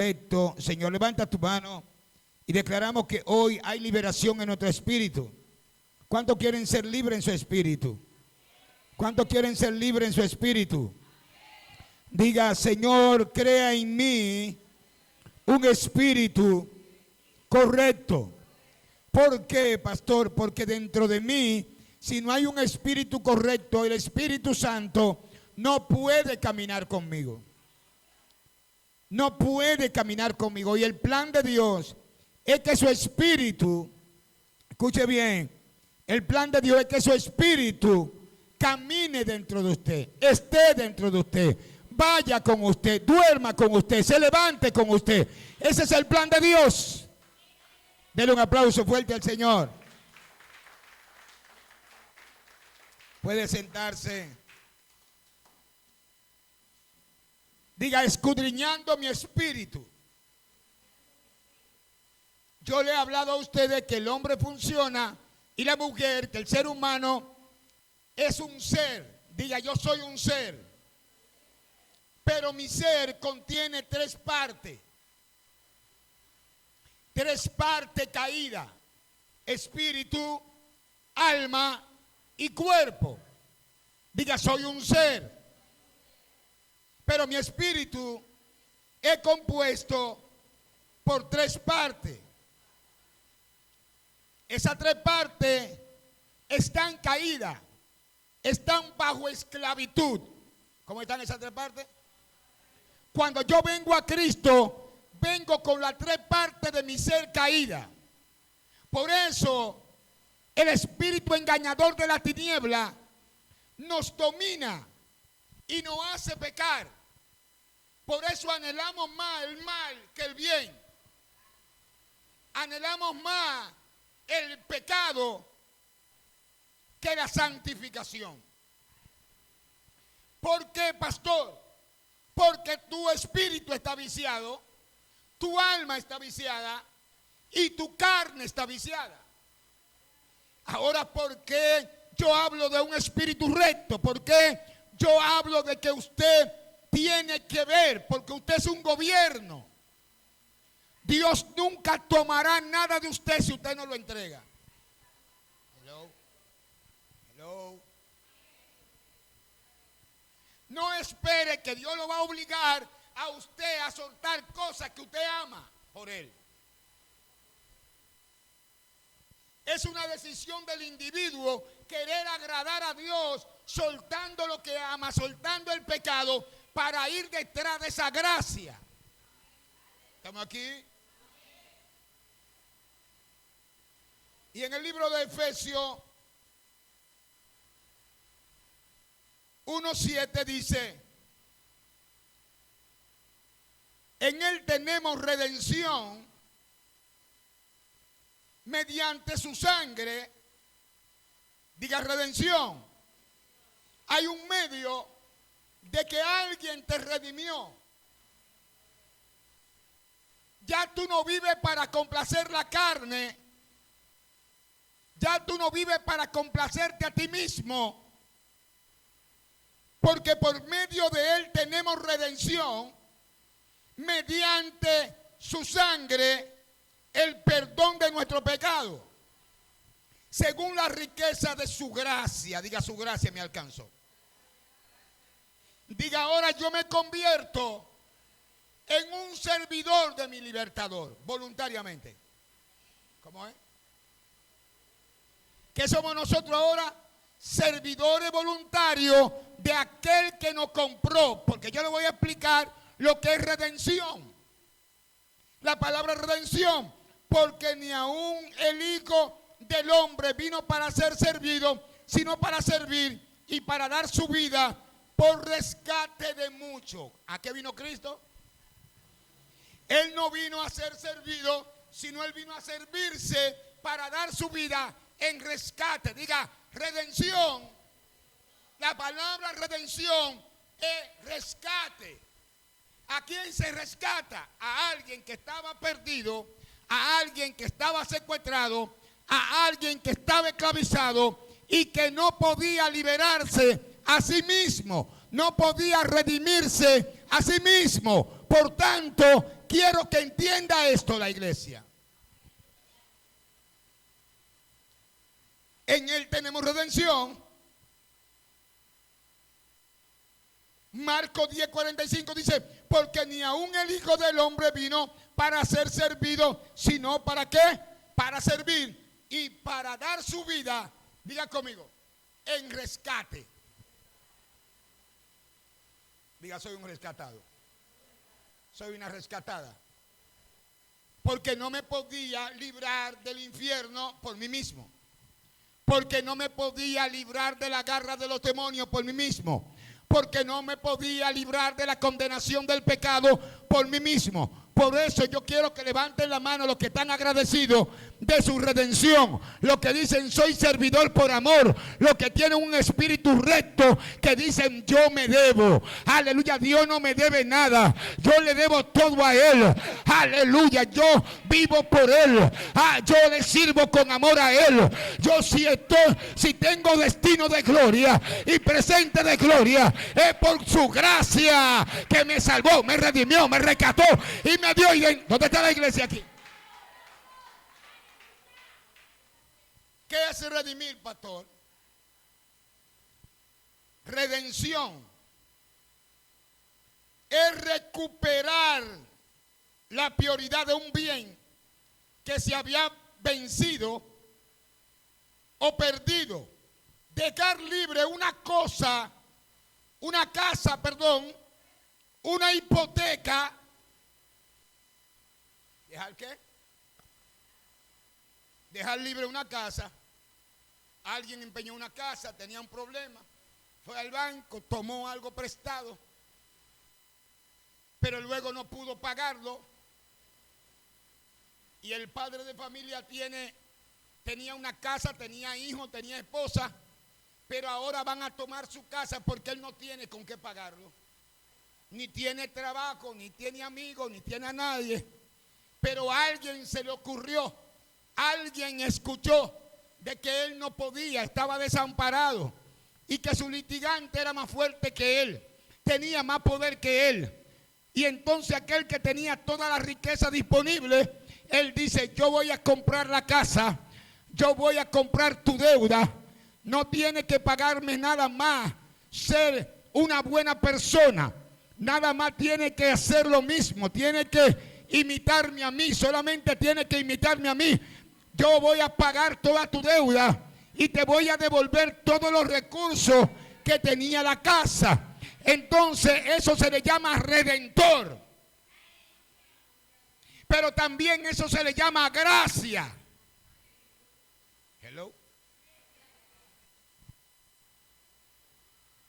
Correcto. Señor, levanta tu mano y declaramos que hoy hay liberación en nuestro espíritu. ¿Cuántos quieren ser libres en su espíritu? ¿Cuántos quieren ser libres en su espíritu? Diga, Señor, crea en mí un espíritu correcto. ¿Por qué, pastor? Porque dentro de mí, si no hay un espíritu correcto, el Espíritu Santo no puede caminar conmigo. No puede caminar conmigo. Y el plan de Dios es que su espíritu, escuche bien, el plan de Dios es que su espíritu camine dentro de usted, esté dentro de usted, vaya con usted, duerma con usted, se levante con usted. Ese es el plan de Dios. Denle un aplauso fuerte al Señor. Puede sentarse. Diga, escudriñando mi espíritu. Yo le he hablado a ustedes que el hombre funciona y la mujer, que el ser humano es un ser. Diga, yo soy un ser. Pero mi ser contiene tres partes. Tres partes caídas. Espíritu, alma y cuerpo. Diga, soy un ser. Pero mi espíritu es compuesto por tres partes. Esas tres partes están caídas, están bajo esclavitud. ¿Cómo están esas tres partes? Cuando yo vengo a Cristo, vengo con las tres partes de mi ser caída. Por eso, el espíritu engañador de la tiniebla nos domina y nos hace pecar. Por eso anhelamos más el mal que el bien. Anhelamos más el pecado que la santificación. ¿Por qué, pastor? Porque tu espíritu está viciado, tu alma está viciada y tu carne está viciada. Ahora, ¿por qué yo hablo de un espíritu recto? ¿Por qué yo hablo de que usted tiene que ver? Porque usted es un gobierno. Dios nunca tomará nada de usted si usted no lo entrega. Hello. Hello. No espere que Dios lo va a obligar a usted a soltar cosas que usted ama por Él. Es una decisión del individuo querer agradar a Dios soltando lo que ama, soltando el pecado para ir detrás de esa gracia. ¿Estamos aquí? Y en el libro de Efesios 1:7 dice, en Él tenemos redención mediante su sangre. Diga, redención. Hay un medio de que alguien te redimió. Ya tú no vives para complacer la carne. Ya tú no vives para complacerte a ti mismo. Porque por medio de Él tenemos redención mediante su sangre, el perdón de nuestro pecado, según la riqueza de su gracia. Diga, su gracia me alcanzó. Diga, ahora yo me convierto en un servidor de mi libertador, voluntariamente. ¿Cómo es? ¿Qué somos nosotros ahora? Servidores voluntarios de aquel que nos compró. Porque yo le voy a explicar lo que es redención. La palabra redención. Porque ni aún el Hijo del Hombre vino para ser servido, sino para servir y para dar su vida por rescate de muchos. ¿A qué vino Cristo? Él no vino a ser servido, sino Él vino a servirse para dar su vida en rescate. Diga, redención. La palabra redención es rescate. ¿A quién se rescata? A alguien que estaba perdido, a alguien que estaba secuestrado, a alguien que estaba esclavizado y que no podía liberarse a sí mismo, no podía redimirse a sí mismo. Por tanto, quiero que entienda esto la iglesia. En Él tenemos redención. Marcos 10:45 dice, porque ni aun el Hijo del Hombre vino para ser servido, sino ¿para qué? Para servir y para dar su vida, diga conmigo, en rescate. Diga, soy un rescatado. Soy una rescatada. Porque no me podía librar del infierno por mí mismo. Porque no me podía librar de la garra de los demonios por mí mismo. Porque no me podía librar de la condenación del pecado por mí mismo. Por eso yo quiero que levanten la mano los que están agradecidos de su redención. Los que dicen soy servidor por amor. Los que tienen un espíritu recto que dicen yo me debo. Aleluya, Dios no me debe nada. Yo le debo todo a Él. Aleluya, yo vivo por Él. Yo le sirvo con amor a Él. Yo si tengo destino de gloria y presente de gloria, es por su gracia que me salvó, me redimió, me rescató y me dio. ¿Dónde está la iglesia aquí? ¿Qué es redimir, pastor? Redención es recuperar la prioridad de un bien que se había vencido o perdido. Dejar libre una casa, una hipoteca. ¿Dejar qué? Dejar libre una casa. Alguien empeñó una casa, tenía un problema. Fue al banco, tomó algo prestado, pero luego no pudo pagarlo. Y el padre de familia tenía una casa, tenía hijos, tenía esposa, pero ahora van a tomar su casa porque él no tiene con qué pagarlo. Ni tiene trabajo, ni tiene amigos, ni tiene a nadie. Pero a alguien se le ocurrió, alguien escuchó de que él no podía, estaba desamparado y que su litigante era más fuerte que él, tenía más poder que él. Y entonces aquel que tenía toda la riqueza disponible, él dice, yo voy a comprar la casa, yo voy a comprar tu deuda, no tiene que pagarme nada más, ser una buena persona, nada más tiene que hacer lo mismo, tiene que imitarme a mí, solamente tiene que imitarme a mí. Yo voy a pagar toda tu deuda y te voy a devolver todos los recursos que tenía la casa. Entonces eso se le llama redentor. Pero también eso se le llama gracia. Hello.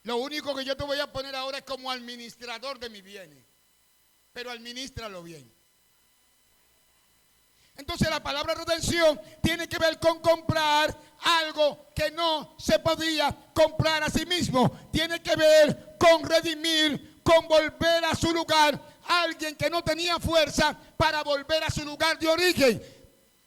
Lo único que yo te voy a poner ahora es como administrador de mis bienes. Pero administralo bien. Entonces la palabra redención tiene que ver con comprar algo que no se podía comprar a sí mismo. Tiene que ver con redimir, con volver a su lugar a alguien que no tenía fuerza para volver a su lugar de origen.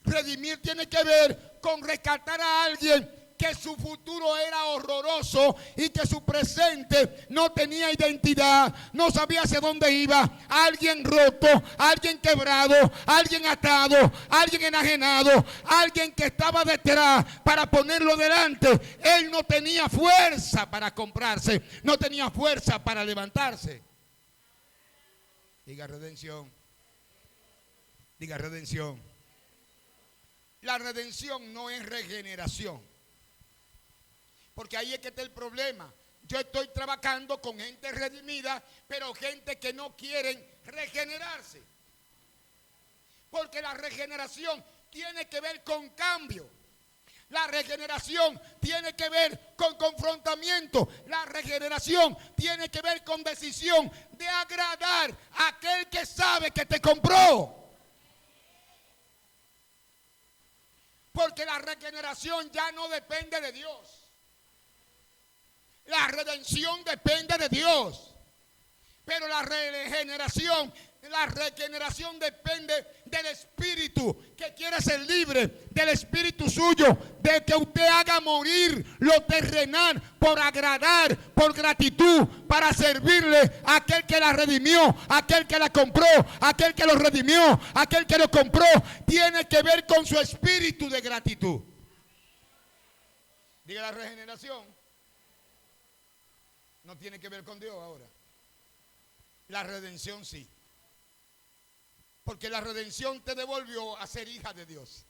Redimir tiene que ver con rescatar a alguien que su futuro era horroroso y que su presente no tenía identidad, no sabía hacia dónde iba. Alguien roto, alguien quebrado, alguien atado, alguien enajenado, alguien que estaba detrás para ponerlo delante. Él no tenía fuerza para comprarse, no tenía fuerza para levantarse. Diga redención. Diga redención. La redención no es regeneración. Porque ahí es que está el problema. Yo estoy trabajando con gente redimida, pero gente que no quieren regenerarse. Porque la regeneración tiene que ver con cambio. La regeneración tiene que ver con confrontamiento. La regeneración tiene que ver con decisión de agradar a aquel que sabe que te compró. Porque la regeneración ya no depende de Dios. La redención depende de Dios. Pero la regeneración La regeneración depende del espíritu que quiere ser libre, del espíritu suyo, de que usted haga morir lo terrenal por agradar, por gratitud, para servirle a aquel que la redimió, a aquel que la compró, a aquel que lo redimió, a aquel que lo compró. Tiene que ver con su espíritu de gratitud. Diga, la regeneración no tiene que ver con Dios ahora. La redención sí. Porque la redención te devolvió a ser hija de Dios.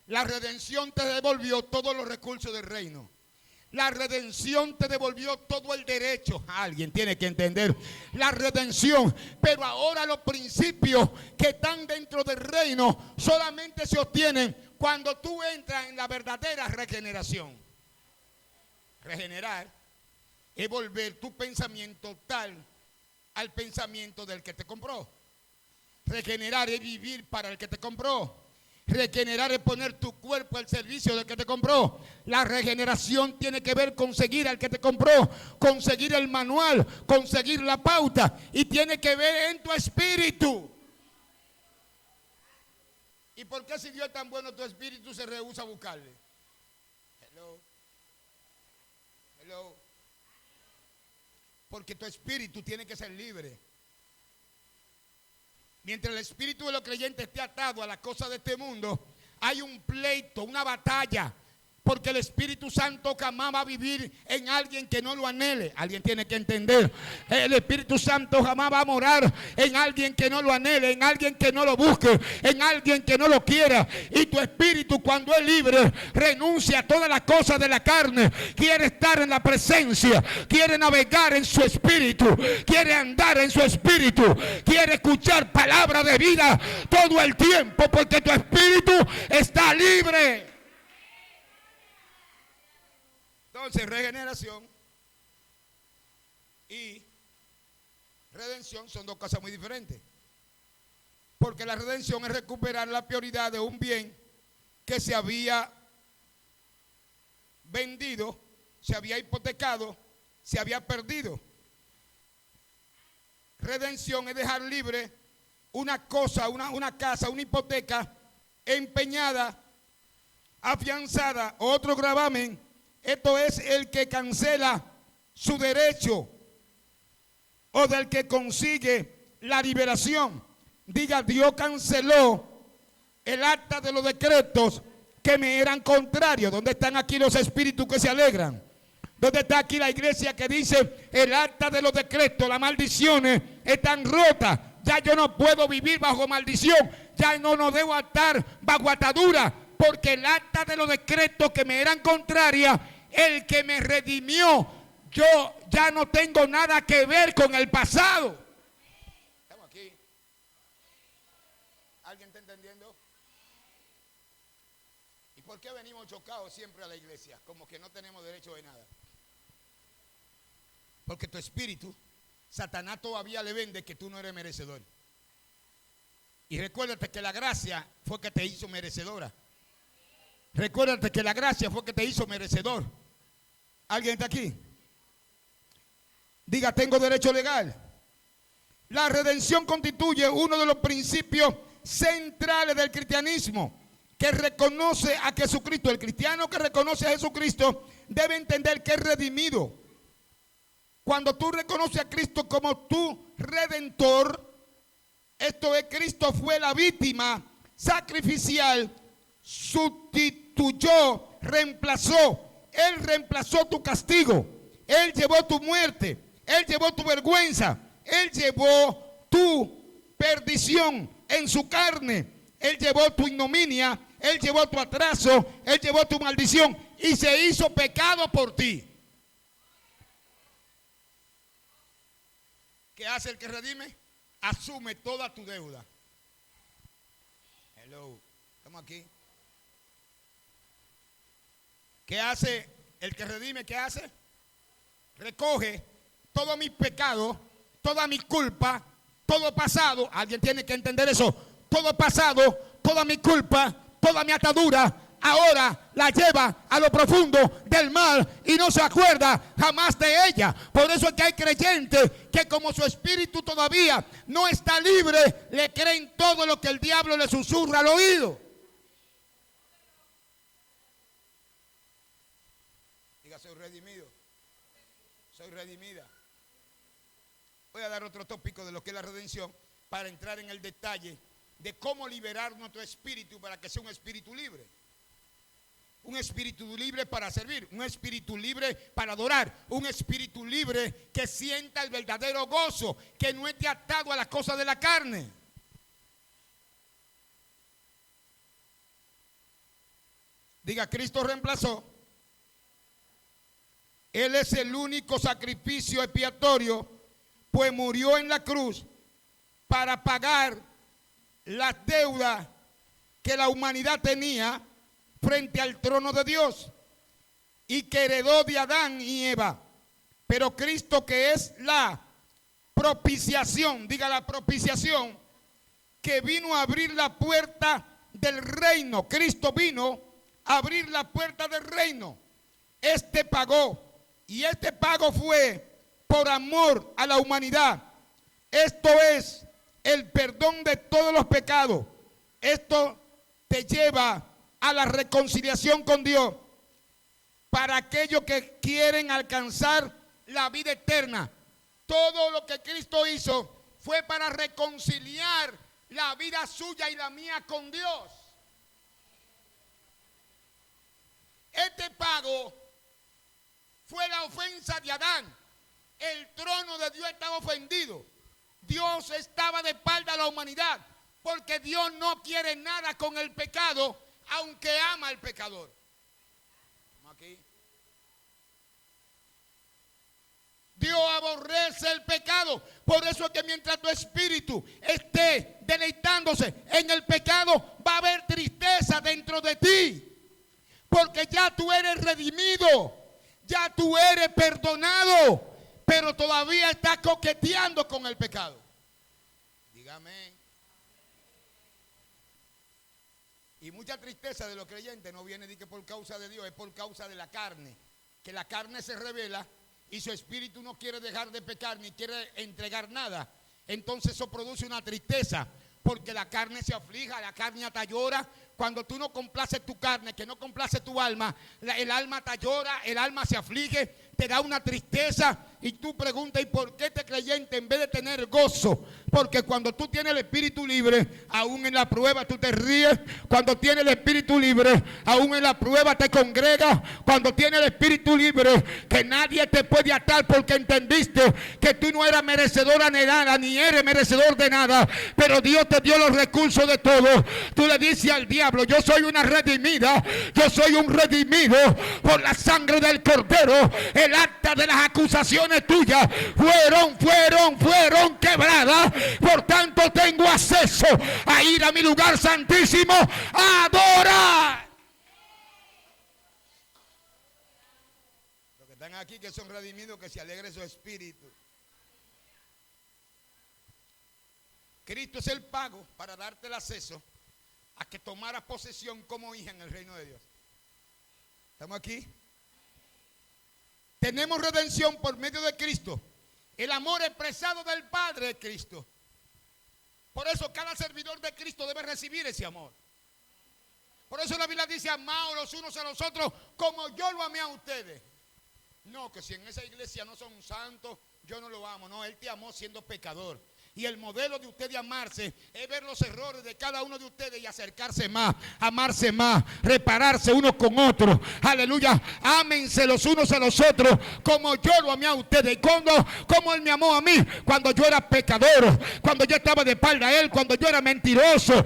La redención te devolvió todos los recursos del reino. La redención te devolvió todo el derecho. Alguien tiene que entender la redención. Pero ahora los principios que están dentro del reino solamente se obtienen cuando tú entras en la verdadera regeneración. Regenerar es volver tu pensamiento tal al pensamiento del que te compró. Regenerar es vivir para el que te compró. Regenerar es poner tu cuerpo al servicio del que te compró. La regeneración tiene que ver con seguir al que te compró, conseguir el manual, conseguir la pauta, y tiene que ver en tu espíritu. ¿Y por qué, si Dios es tan bueno, tu espíritu se rehúsa a buscarle? Hello. Porque tu espíritu tiene que ser libre. Mientras el espíritu de los creyentes esté atado a las cosas de este mundo, hay un pleito, una batalla. Porque el Espíritu Santo jamás va a vivir en alguien que no lo anhele. Alguien tiene que entender. El Espíritu Santo jamás va a morar en alguien que no lo anhele, en alguien que no lo busque, en alguien que no lo quiera. Y tu espíritu, cuando es libre, renuncia a todas las cosas de la carne. Quiere estar en la presencia, quiere navegar en su espíritu, quiere andar en su espíritu, quiere escuchar palabra de vida todo el tiempo, porque tu espíritu está libre. Entonces, regeneración y redención son dos cosas muy diferentes. Porque la redención es recuperar la prioridad de un bien que se había vendido, se había hipotecado, se había perdido. Redención es dejar libre una cosa, una casa, una hipoteca empeñada, afianzada, otro gravamen. Esto es el que cancela su derecho o del que consigue la liberación. Diga, Dios canceló el acta de los decretos que me eran contrarios. ¿Dónde están aquí los espíritus que se alegran? ¿Dónde está aquí la iglesia que dice el acta de los decretos, las maldiciones están rotas? Ya yo no puedo vivir bajo maldición. Ya no debo estar bajo atadura. Porque el acta de los decretos que me eran contrarias, el que me redimió, yo ya no tengo nada que ver con el pasado. Estamos aquí. ¿Alguien está entendiendo? ¿Y por qué venimos chocados siempre a la iglesia? Como que no tenemos derecho de nada. Porque tu espíritu, Satanás todavía le vende que tú no eres merecedor. Y recuérdate que la gracia fue que te hizo merecedora. Recuérdate que la gracia fue que te hizo merecedor. ¿Alguien está aquí? Diga, tengo derecho legal. La redención constituye uno de los principios centrales del cristianismo, que reconoce a Jesucristo. El cristiano que reconoce a Jesucristo debe entender que es redimido. Cuando tú reconoces a Cristo como tu redentor, esto es, Cristo fue la víctima sacrificial, sustituyó, reemplazó. Él reemplazó tu castigo. Él llevó tu muerte. Él llevó tu vergüenza. Él llevó tu perdición en su carne. Él llevó tu ignominia. Él llevó tu atraso. Él llevó tu maldición. Y se hizo pecado por ti. ¿Qué hace el que redime? Asume toda tu deuda. Hello. ¿Estamos aquí? ¿Qué hace el que redime? ¿Qué hace? Recoge todos mis pecados, toda mi culpa, todo pasado. Alguien tiene que entender eso. Todo pasado, toda mi culpa, toda mi atadura, ahora la lleva a lo profundo del mal y no se acuerda jamás de ella. Por eso es que hay creyentes que como su espíritu todavía no está libre, le creen todo lo que el diablo le susurra al oído. Diga, soy redimido, soy redimida. Voy a dar otro tópico de lo que es la redención para entrar en el detalle de cómo liberar nuestro espíritu para que sea un espíritu libre. Un espíritu libre para servir, un espíritu libre para adorar, un espíritu libre que sienta el verdadero gozo, que no esté atado a las cosas de la carne. Diga, Cristo reemplazó. Él es el único sacrificio expiatorio, pues murió en la cruz para pagar las deudas que la humanidad tenía frente al trono de Dios y que heredó de Adán y Eva. Pero Cristo, que es la propiciación, diga la propiciación, que vino a abrir la puerta del reino. Cristo vino a abrir la puerta del reino. Este pagó, y este pago fue por amor a la humanidad. Esto es el perdón de todos los pecados. Esto te lleva a la reconciliación con Dios para aquellos que quieren alcanzar la vida eterna. Todo lo que Cristo hizo fue para reconciliar la vida suya y la mía con Dios. Este pago fue la ofensa de Adán. El trono de Dios estaba ofendido. Dios estaba de espalda a la humanidad, porque Dios no quiere nada con el pecado, aunque ama al pecador. Aquí. Dios aborrece el pecado. Por eso es que mientras tu espíritu esté deleitándose en el pecado, va a haber tristeza dentro de ti. Porque ya tú eres redimido, ya tú eres perdonado, pero todavía estás coqueteando con el pecado. Dígame. Y mucha tristeza de los creyentes no viene de que por causa de Dios, es por causa de la carne. Que la carne se revela y su espíritu no quiere dejar de pecar ni quiere entregar nada. Entonces eso produce una tristeza, porque la carne se aflija, la carne hasta llora. Cuando tú no complaces tu carne, que no complace tu alma, el alma hasta llora, el alma se aflige, te da una tristeza. Y tú preguntas, ¿y por qué este creyente en vez de tener gozo? Porque cuando tú tienes el espíritu libre, aún en la prueba tú te ríes. Cuando tienes el espíritu libre, aún en la prueba te congregas. Cuando tienes el espíritu libre, que nadie te puede atar, porque entendiste que tú no eras merecedora de nada, ni eres merecedor de nada, pero Dios te dio los recursos de todo. Tú le dices al diablo, yo soy una redimida, yo soy un redimido por la sangre del Cordero. El acta de las acusaciones tuyas fueron quebradas. Por tanto tengo acceso a ir a mi lugar santísimo a adorar. Los que están aquí que son redimidos, que se alegre su espíritu. Cristo es el pago para darte el acceso a que tomaras posesión como hija en el reino de Dios. ¿Estamos aquí? Tenemos redención por medio de Cristo. El amor expresado del Padre es Cristo. Por eso cada servidor de Cristo debe recibir ese amor. Por eso la Biblia dice, amaos los unos a los otros como yo lo amé a ustedes. No, que si en esa iglesia no son santos, yo no lo amo. No, Él te amó siendo pecador. Y el modelo de usted de amarse es ver los errores de cada uno de ustedes y acercarse más, amarse más, repararse unos con otros. Aleluya. Ámense los unos a los otros como yo lo amé a ustedes. Y como Él me amó a mí cuando yo era pecador, cuando yo estaba de espalda a Él, cuando yo era mentiroso,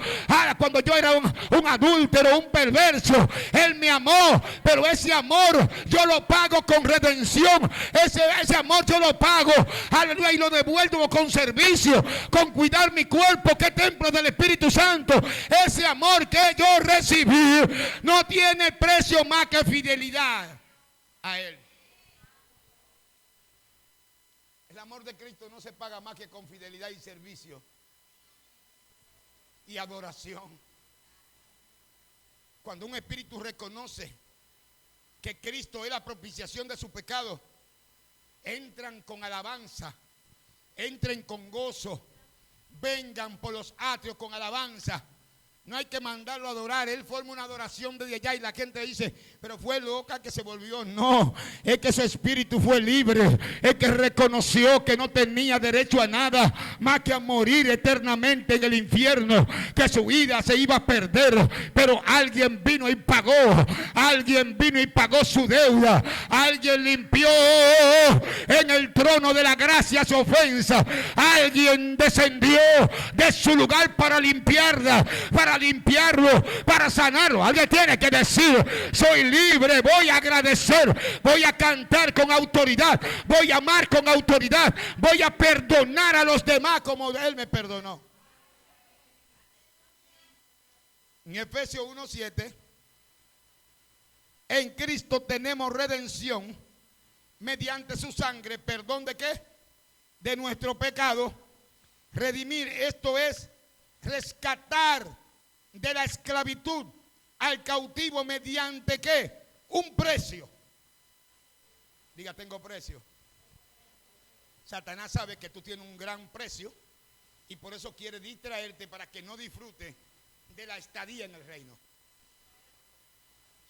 cuando yo era un adúltero, un perverso. Él me amó, pero ese amor yo lo pago con redención. Ese amor yo lo pago, aleluya, y lo devuelvo con servicio, con cuidar mi cuerpo, que es templo del Espíritu Santo. Ese amor que yo recibí no tiene precio más que fidelidad a Él. El amor de Cristo no se paga más que con fidelidad y servicio y adoración. Cuando un espíritu reconoce que Cristo es la propiciación de su pecado, entran con alabanza, entren con gozo, vengan por los atrios con alabanza. No hay que mandarlo a adorar. Él forma una adoración desde allá y la gente dice, pero fue loca que se volvió. No, es que su espíritu fue libre. Es que reconoció que no tenía derecho a nada más que a morir eternamente en el infierno, que su vida se iba a perder. Pero alguien vino y pagó. Alguien vino y pagó su deuda. Alguien limpió en el trono de la gracia su ofensa. Alguien descendió de su lugar para limpiarla, para limpiarlo, para sanarlo. Alguien tiene que decir, soy libre, voy a agradecer, voy a cantar con autoridad, voy a amar con autoridad, voy a perdonar a los demás como Él me perdonó. En Efesios 1:7, en Cristo tenemos redención mediante su sangre, perdón de qué, de nuestro pecado. Redimir, esto es rescatar de la esclavitud al cautivo mediante ¿qué? Un precio. Diga, tengo precio. Satanás sabe que tú tienes un gran precio y por eso quiere distraerte para que no disfrutes de la estadía en el reino.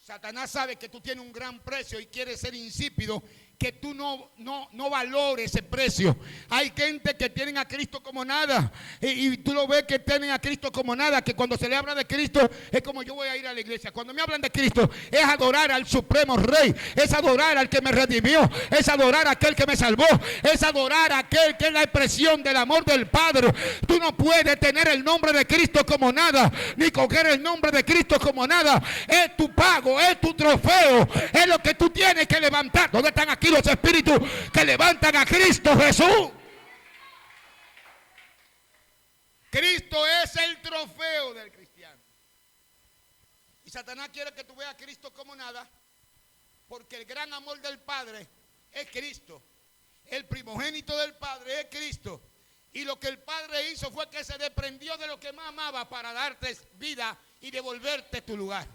Satanás sabe que tú tienes un gran precio y quiere ser insípido, que tú no valores ese precio. Hay gente que tienen a Cristo como nada y tú lo ves que tienen a Cristo como nada, que cuando se le habla de Cristo es como yo voy a ir a la iglesia. Cuando me hablan de Cristo es adorar al supremo rey, es adorar al que me redimió, es adorar a aquel que me salvó, es adorar a aquel que es la expresión del amor del Padre. Tú no puedes tener el nombre de Cristo como nada, ni coger el nombre de Cristo como nada. Es tu pago, es tu trofeo, es lo que tú tienes que levantar. ¿Dónde están aquí los espíritus que levantan a Cristo Jesús? Cristo es el trofeo del cristiano. Y Satanás quiere que tú veas a Cristo como nada, porque el gran amor del Padre es Cristo. El primogénito del Padre es Cristo. Y lo que el Padre hizo fue que se desprendió de lo que más amaba para darte vida y devolverte tu lugar.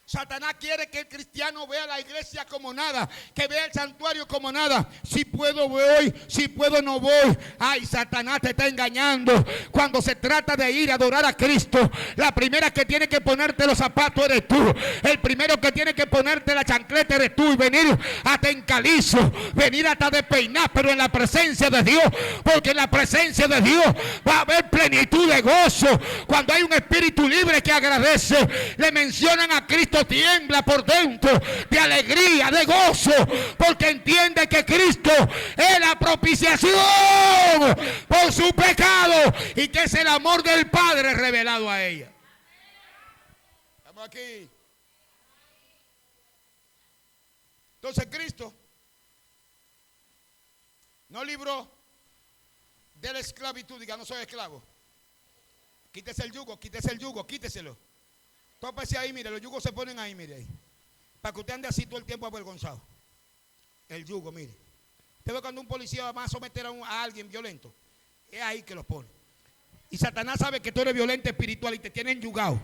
Satanás quiere que el cristiano vea la iglesia como nada, que vea el santuario como nada. Si puedo voy, si puedo no voy. Ay, Satanás te está engañando. Cuando se trata de ir a adorar a Cristo, la primera que tiene que ponerte los zapatos eres tú. El primero que tiene que ponerte la chancleta eres tú. Y venir hasta en calizo, venir hasta despeinar, pero en la presencia de Dios. Porque en la presencia de Dios va a haber plenitud de gozo. Cuando hay un espíritu libre que agradece, le mencionan a Cristo, tiembla por dentro de alegría, de gozo, porque entiende que Cristo es la propiciación por su pecado y que es el amor del Padre revelado a ella. Estamos aquí. Entonces Cristo no libró de la esclavitud. Diga, no soy esclavo. Quítese el yugo, quíteselo. Tópese ahí, mire, los yugos se ponen ahí, mire ahí. Para que usted ande así todo el tiempo avergonzado. El yugo, mire. Usted ve cuando un policía va a someter a alguien violento. Es ahí que los pone. Y Satanás sabe que tú eres violento espiritual y te tiene enyugado.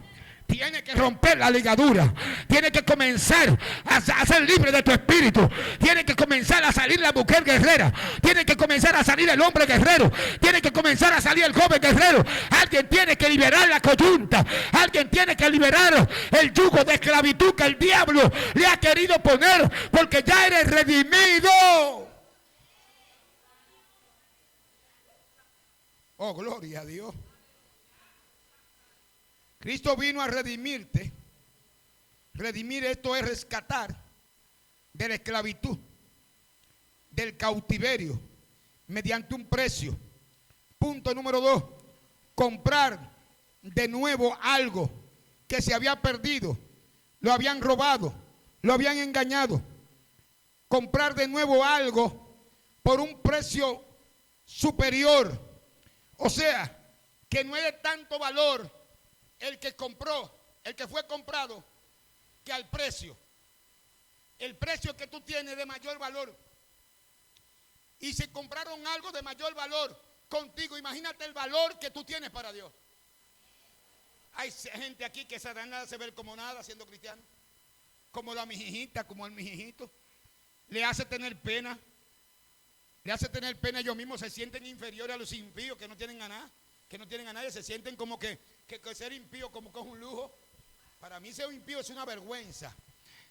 Tiene que romper la ligadura. Tiene que comenzar a ser libre de tu espíritu. Tiene que comenzar a salir la mujer guerrera. Tiene que comenzar a salir el hombre guerrero. Tiene que comenzar a salir el joven guerrero. Alguien tiene que liberar la coyunta. Alguien tiene que liberar el yugo de esclavitud que el diablo le ha querido poner, porque ya eres redimido. Oh, gloria a Dios. Cristo vino a redimirte. Redimir, esto es rescatar de la esclavitud, del cautiverio, mediante un precio. Punto número 2, comprar de nuevo algo que se había perdido, lo habían robado, lo habían engañado. Comprar de nuevo algo por un precio superior. O sea, que no es de tanto valor el que compró, el que fue comprado, que al precio. El precio que tú tienes de mayor valor. Y si compraron algo de mayor valor contigo, imagínate el valor que tú tienes para Dios. Hay gente aquí que Satanás se ve como nada siendo cristiano. Como la mijijita, como el mijijito. Le hace tener pena. Le hace tener pena. Ellos mismos se sienten inferiores a los impíos que no tienen a nada. Que no tienen a nadie. Se sienten como que ser impío como que es un lujo. Para mí ser impío es una vergüenza.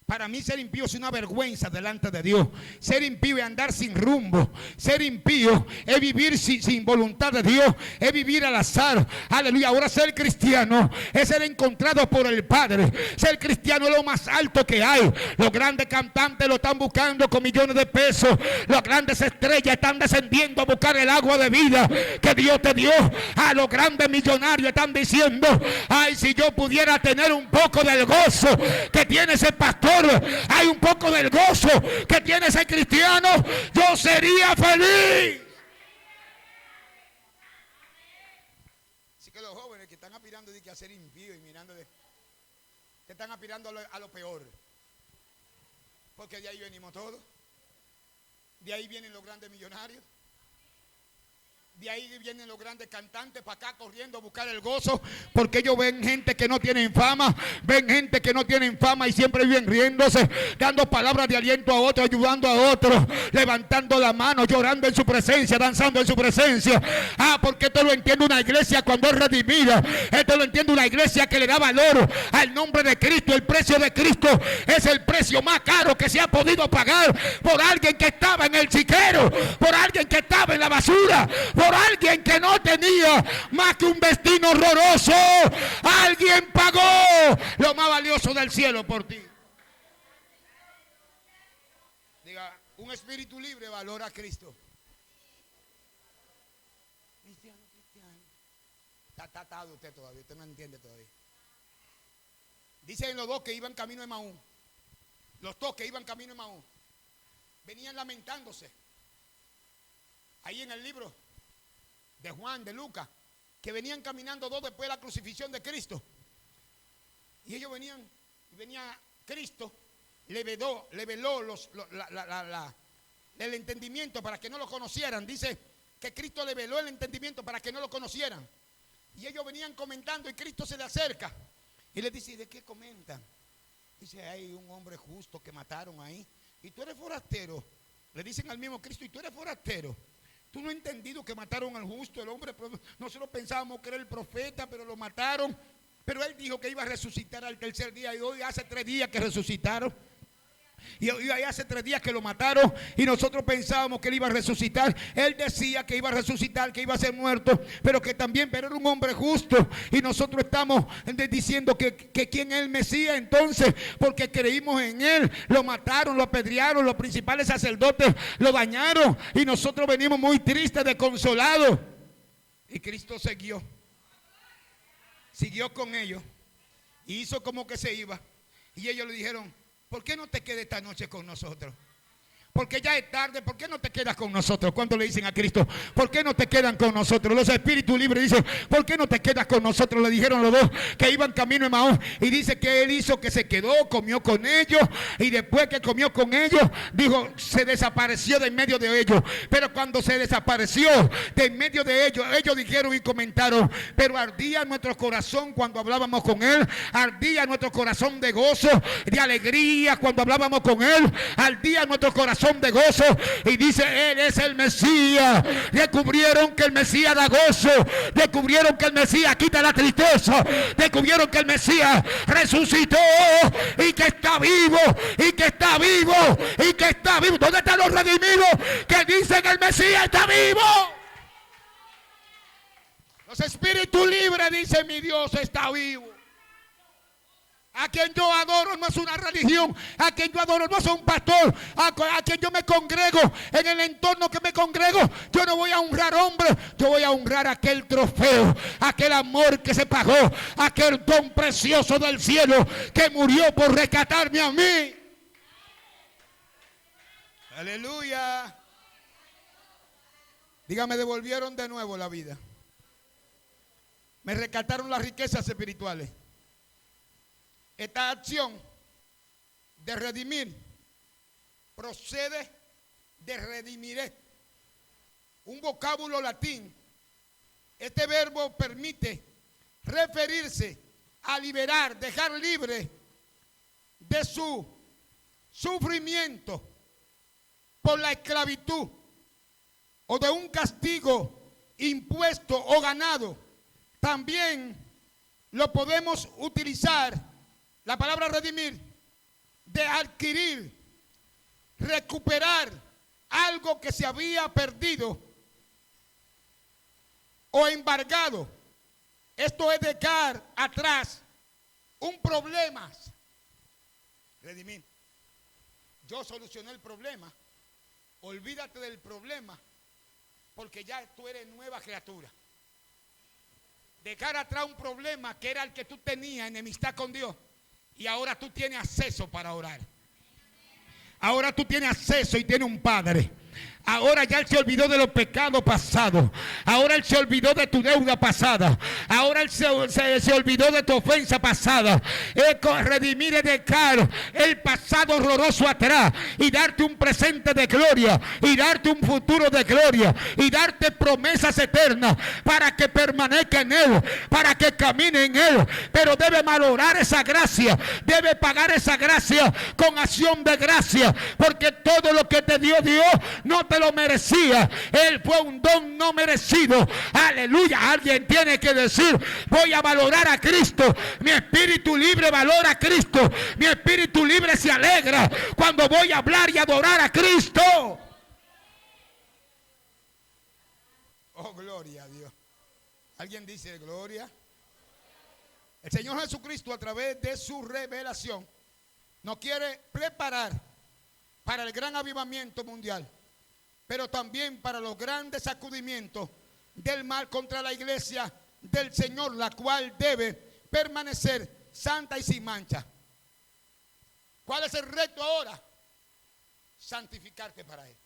Para mí ser impío es una vergüenza delante de Dios. Ser impío es andar sin rumbo. Ser impío es vivir sin voluntad de Dios. Es vivir al azar. Aleluya. Ahora ser cristiano es ser encontrado por el Padre. Ser cristiano es lo más alto que hay. Los grandes cantantes lo están buscando con millones de pesos. Las grandes estrellas están descendiendo a buscar el agua de vida que Dios te dio. A los grandes millonarios están diciendo: ay, si yo pudiera tener un poco del gozo que tiene ese pastor, hay un poco del gozo que tiene ese cristiano, yo sería feliz. Así que los jóvenes que están aspirando a ser impíos y mirando que están aspirando a lo peor, porque de ahí venimos todos, de ahí vienen los grandes millonarios, de ahí vienen los grandes cantantes para acá corriendo a buscar el gozo, porque ellos ven gente que no tienen fama, y siempre viven riéndose, dando palabras de aliento a otros, ayudando a otros, levantando la mano, llorando en su presencia, danzando en su presencia. Porque esto lo entiende una iglesia cuando es redimida. Esto lo entiende una iglesia que le da valor al nombre de Cristo. El precio de Cristo es el precio más caro que se ha podido pagar por alguien que estaba en el chiquero, por alguien que estaba en la basura, por alguien que no tenía más que un destino horroroso. Alguien pagó lo más valioso del cielo por ti. Diga, un espíritu libre valora a Cristo. Cristiano. Está atado usted todavía, usted no entiende todavía. Dicen los dos que iban camino de Emaús. Los dos que iban camino de Emaús venían lamentándose. Ahí en el libro de Juan, de Lucas, que venían caminando dos después de la crucifixión de Cristo. Y ellos venía Cristo, le veló el entendimiento para que no lo conocieran. Dice que Cristo le veló el entendimiento para que no lo conocieran. Y ellos venían comentando y Cristo se le acerca y le dice: ¿y de qué comentan? Dice: hay un hombre justo que mataron ahí y tú eres forastero. Le dicen al mismo Cristo: ¿y tú eres forastero? Tú no has entendido que mataron al justo, el hombre. Nosotros pensábamos que era el profeta, pero lo mataron. Pero él dijo que iba a resucitar al tercer día y hoy hace 3 días que resucitaron. Y hoy hace 3 días que lo mataron y nosotros pensábamos que él iba a resucitar. Él decía que iba a resucitar, que iba a ser muerto, pero era un hombre justo. Y nosotros estamos diciendo que quién es el Mesías. Entonces, porque creímos en él, lo mataron, lo apedrearon, los principales sacerdotes lo dañaron y nosotros venimos muy tristes, desconsolados. Y Cristo siguió con ellos y hizo como que se iba. Y ellos le dijeron: ¿por qué no te quedas esta noche con nosotros? Porque ya es tarde, ¿por qué no te quedas con nosotros? ¿Cuánto le dicen a Cristo? ¿Por qué no te quedan con nosotros? Los espíritus libres dicen: ¿por qué no te quedas con nosotros? Le dijeron los dos que iban camino de Emaús. Y dice que él hizo que se quedó, comió con ellos. Y después que comió con ellos, dijo, se desapareció de en medio de ellos. Pero cuando se desapareció de en medio de ellos, ellos dijeron y comentaron: pero ardía nuestro corazón cuando hablábamos con él. Ardía nuestro corazón de gozo, de alegría cuando hablábamos con él. Ardía nuestro corazón de gozo. Y dice: él es el Mesías. Descubrieron que el Mesías da gozo, descubrieron que el Mesías quita la tristeza, descubrieron que el Mesías resucitó y que está vivo, y que está vivo, y que está vivo. ¿Dónde están los redimidos que dicen que el Mesías está vivo? Los espíritus libres dicen: mi Dios está vivo. A quien yo adoro no es una religión, a quien yo adoro no es un pastor, a quien yo me congrego, en el entorno que me congrego, yo no voy a honrar hombres, yo voy a honrar aquel trofeo, aquel amor que se pagó, aquel don precioso del cielo que murió por rescatarme a mí. Aleluya. Dígame, devolvieron de nuevo la vida. Me rescataron las riquezas espirituales. Esta acción de redimir procede de redimiré, un vocábulo latín. Este verbo permite referirse a liberar, dejar libre de su sufrimiento por la esclavitud o de un castigo impuesto o ganado, también lo podemos utilizar, la palabra redimir, de adquirir, recuperar algo que se había perdido o embargado. Esto es dejar atrás un problema. Redimir. Yo solucioné el problema. Olvídate del problema, porque ya tú eres nueva criatura. Dejar atrás un problema que era el que tú tenías, enemistad con Dios, y ahora tú tienes acceso para orar. Ahora tú tienes acceso y tienes un Padre. Ahora ya Él se olvidó de los pecados pasados. Ahora Él se olvidó de tu deuda pasada. Ahora Él se olvidó de tu ofensa pasada. Redimir es dejar el pasado horroroso atrás y darte un presente de gloria y darte un futuro de gloria y darte promesas eternas para que permanezca en Él, para que camine en Él. Pero debe valorar esa gracia, debe pagar esa gracia con acción de gracia, porque todo lo que te dio Dios no te lo merecía. Él fue un don no merecido. Aleluya. Alguien tiene que decir: voy a valorar a Cristo. Mi espíritu libre valora a Cristo. Mi espíritu libre se alegra cuando voy a hablar y adorar a Cristo. Oh, gloria a Dios. Alguien dice gloria. El Señor Jesucristo, a través de su revelación, nos quiere preparar para el gran avivamiento mundial, pero también para los grandes sacudimientos del mal contra la iglesia del Señor, la cual debe permanecer santa y sin mancha. ¿Cuál es el reto ahora? Santificarte para Él.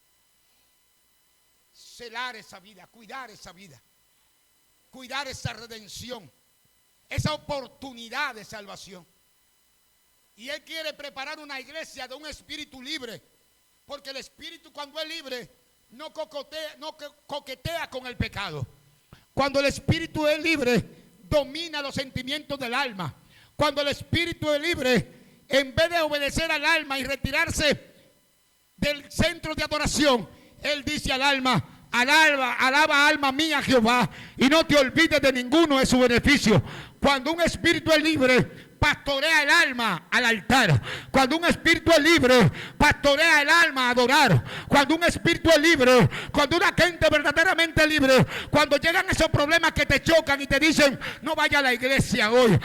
Celar esa vida, cuidar esa vida, cuidar esa redención, esa oportunidad de salvación. Y Él quiere preparar una iglesia de un espíritu libre, porque el espíritu, cuando es libre, no coquetea con el pecado. Cuando el espíritu es libre, domina los sentimientos del alma. Cuando el espíritu es libre, en vez de obedecer al alma y retirarse del centro de adoración, Él dice al alma: alaba alma mía Jehová, y no te olvides de ninguno de sus beneficios. Cuando un espíritu es libre, pastorea el alma al altar. Cuando un espíritu es libre, pastorea el alma a adorar. Cuando un espíritu es libre, cuando una gente verdaderamente libre, cuando llegan esos problemas que te chocan y te dicen: no vaya a la iglesia hoy,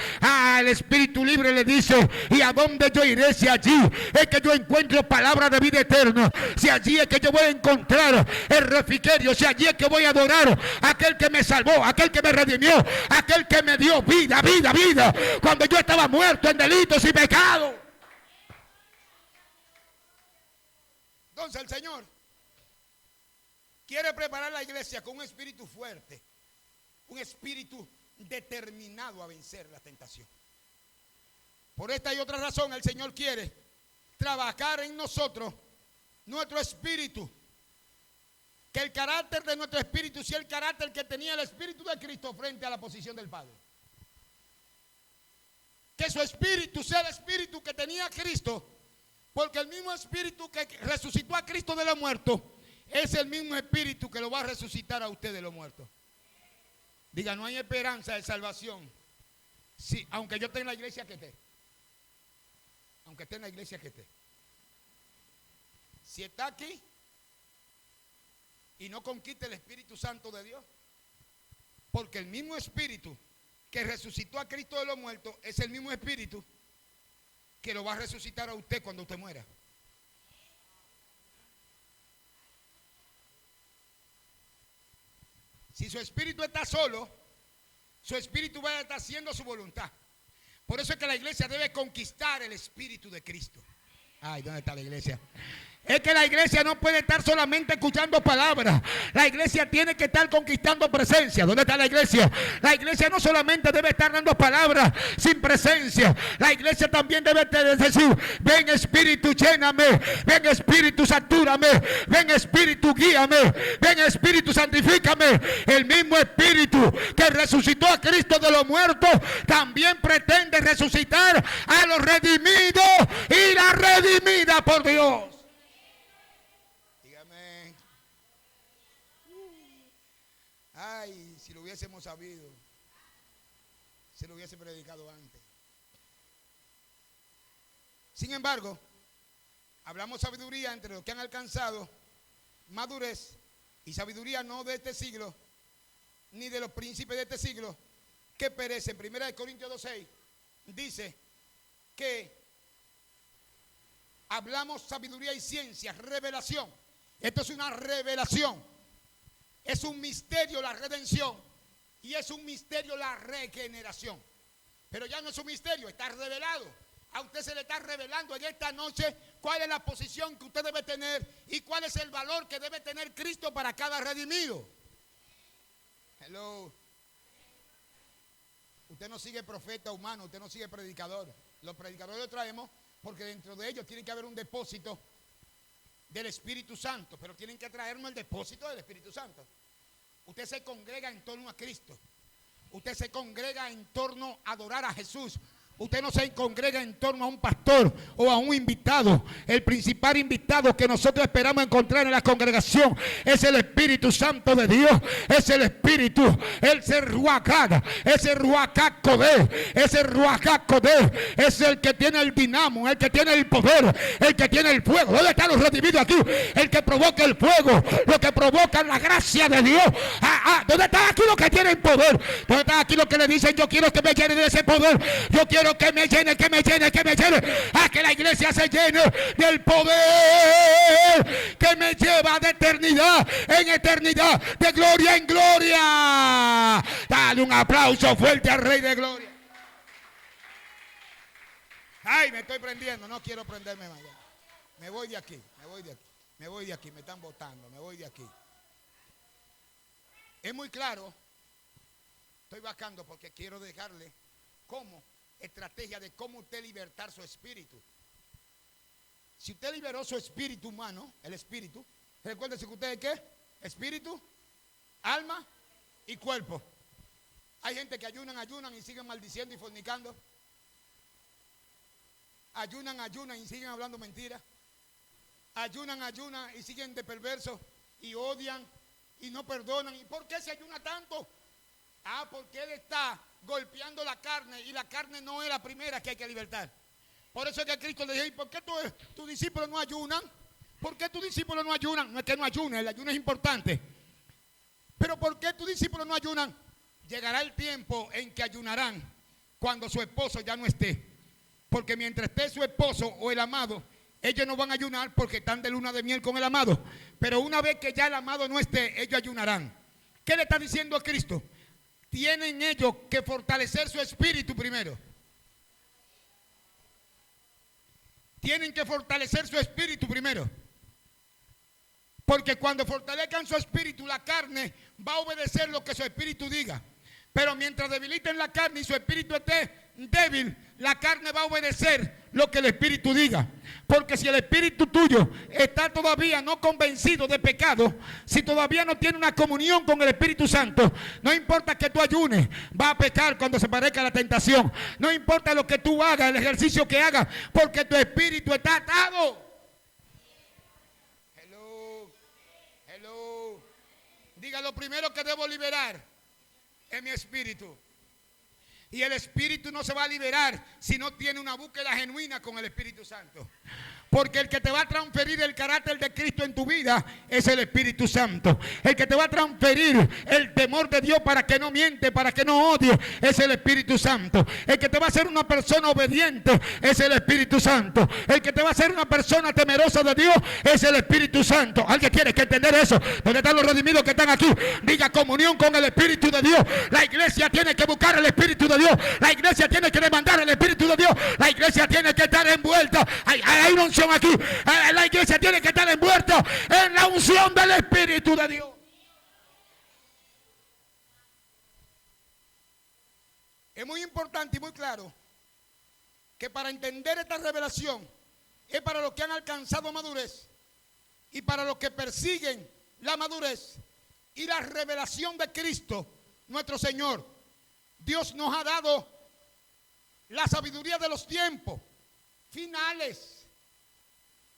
el espíritu libre le dice: ¿y a dónde yo iré? Si allí es que yo encuentro palabra de vida eterna, si allí es que yo voy a encontrar el refrigerio, si allí es que voy a adorar a aquel que me salvó, aquel que me redimió, aquel que me dio vida, vida, vida, cuando yo estaba muerto en delitos y pecados. Entonces el Señor quiere preparar la iglesia con un espíritu fuerte, un espíritu determinado a vencer la tentación. Por esta y otra razón el Señor quiere trabajar en nosotros nuestro espíritu, que el carácter de nuestro espíritu sea el carácter que tenía el espíritu de Cristo frente a la posición del Padre. Que su espíritu sea el espíritu que tenía Cristo, porque el mismo espíritu que resucitó a Cristo de los muertos es el mismo espíritu que lo va a resucitar a usted de los muertos. Diga: no hay esperanza de salvación. Sí, aunque yo esté en la iglesia que esté. Aunque esté en la iglesia que esté. Si está aquí y no conquista el Espíritu Santo de Dios, porque el mismo espíritu que resucitó a Cristo de los muertos es el mismo espíritu que lo va a resucitar a usted cuando usted muera. Si su espíritu está solo, su espíritu va a estar haciendo su voluntad. Por eso es que la iglesia debe conquistar el espíritu de Cristo. Ay, ¿dónde está la iglesia? Es que la iglesia no puede estar solamente escuchando palabras. La iglesia tiene que estar conquistando presencia. ¿Dónde está la iglesia? La iglesia no solamente debe estar dando palabras sin presencia. La iglesia también debe decir: ven Espíritu, lléname. Ven Espíritu, satúrame. Ven Espíritu, guíame. Ven Espíritu, santifícame. El mismo Espíritu que resucitó a Cristo de los muertos también pretende resucitar a los redimidos y la redimida por Dios. Ay, si lo hubiésemos sabido, si lo hubiese predicado antes. Sin embargo, hablamos sabiduría entre los que han alcanzado madurez, y sabiduría no de este siglo, ni de los príncipes de este siglo, que perecen. 1 Corintios 2:6 dice que hablamos sabiduría y ciencia, revelación. Esto es una revelación. Es un misterio la redención y es un misterio la regeneración. Pero ya no es un misterio, está revelado. A usted se le está revelando en esta noche cuál es la posición que usted debe tener y cuál es el valor que debe tener Cristo para cada redimido. Hello. Usted no sigue profeta humano, usted no sigue predicador. Los predicadores los traemos porque dentro de ellos tiene que haber un depósito del Espíritu Santo, pero tienen que traernos el depósito del Espíritu Santo. Usted se congrega en torno a Cristo. Usted se congrega en torno a adorar a Jesús. Usted no se congrega en torno a un pastor o a un invitado. El principal invitado que nosotros esperamos encontrar en la congregación es el Espíritu Santo de Dios. Es el Espíritu, ese Ruach, ese Ruach Kodeh, ese Ruach Kodeh es el que tiene el dinamo, el que tiene el poder, el que tiene el fuego. ¿Dónde están los redimidos aquí? El que provoca el fuego, lo que provoca la gracia de Dios. ¿Dónde están aquí los que tienen poder? ¿Dónde están aquí los que le dicen: yo quiero que me llenen de ese poder? Yo quiero que me llene, que me llene, que me llene. A que la iglesia se llene del poder que me lleva de eternidad en eternidad, de gloria en gloria. Dale un aplauso fuerte al Rey de Gloria. Ay, me estoy prendiendo, no quiero prenderme más. Me voy de aquí, me voy de aquí, me voy de aquí, me están botando, me voy de aquí. Es muy claro, estoy bajando porque quiero dejarle cómo estrategia de cómo usted libertar su espíritu. Si usted liberó su espíritu humano, el espíritu, recuérdese que usted es ¿qué? Espíritu, alma y cuerpo. Hay gente que ayunan y siguen maldiciendo y fornicando. Ayunan y siguen hablando mentiras. Ayunan y siguen de perversos y odian y no perdonan. ¿Y por qué se ayuna tanto? Porque él está golpeando la carne y la carne no es la primera que hay que libertar. Por eso es que Cristo le dijo: ¿y por qué tus discípulos no ayunan? ¿Por qué tus discípulos no ayunan? No es que no ayunen, el ayuno es importante. Pero ¿por qué tus discípulos no ayunan? Llegará el tiempo en que ayunarán cuando su esposo ya no esté. Porque mientras esté su esposo o el amado, ellos no van a ayunar porque están de luna de miel con el amado. Pero una vez que ya el amado no esté, ellos ayunarán. ¿Qué le está diciendo a Cristo? Tienen ellos que fortalecer su espíritu primero. Tienen que fortalecer su espíritu primero. Porque cuando fortalezcan su espíritu, la carne va a obedecer lo que su espíritu diga. Pero mientras debiliten la carne y su espíritu esté débil, la carne va a obedecer lo que el espíritu diga. Porque si el espíritu tuyo está todavía no convencido de pecado, si todavía no tiene una comunión con el Espíritu Santo, no importa que tú ayunes, va a pecar cuando se parezca la tentación. No importa lo que tú hagas, el ejercicio que hagas, porque tu espíritu está atado. Hello. Diga: lo primero que debo liberar es mi espíritu. Y el espíritu no se va a liberar si no tiene una búsqueda genuina con el Espíritu Santo. Porque el que te va a transferir el carácter de Cristo en tu vida es el Espíritu Santo. El que te va a transferir el temor de Dios para que no miente, para que no odie, es el Espíritu Santo. El que te va a hacer una persona obediente es el Espíritu Santo. El que te va a hacer una persona temerosa de Dios es el Espíritu Santo. ¿Alguien quiere que entender eso? ¿Dónde están los redimidos que están aquí? Diga: comunión con el Espíritu de Dios. La iglesia tiene que buscar el Espíritu de Dios. La iglesia tiene que demandar el Espíritu de Dios. La iglesia tiene que estar envuelta. Hay una unción unción aquí. La iglesia tiene que estar envuelta en la unción del Espíritu de Dios. Es muy importante y muy claro que para entender esta revelación es para los que han alcanzado madurez y para los que persiguen la madurez y la revelación de Cristo, nuestro Señor. Dios nos ha dado la sabiduría de los tiempos finales.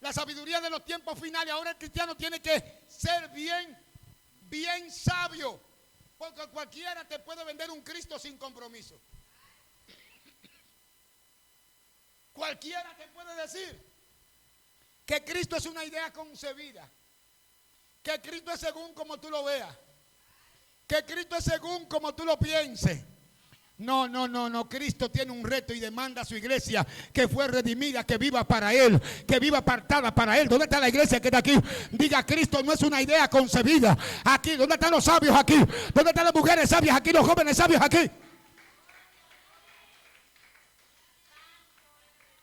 La sabiduría de los tiempos finales. Ahora el cristiano tiene que ser bien sabio, porque cualquiera te puede vender un Cristo sin compromiso. Cualquiera te puede decir que Cristo es una idea concebida, que Cristo es según como tú lo veas, que Cristo es según como tú lo pienses. No, Cristo tiene un reto y demanda a su iglesia que fue redimida, que viva para Él, que viva apartada para Él. ¿Dónde está la iglesia que está aquí? Diga, Cristo no es una idea concebida. Aquí, ¿dónde están los sabios aquí? ¿Dónde están las mujeres sabias aquí? Los jóvenes sabios aquí.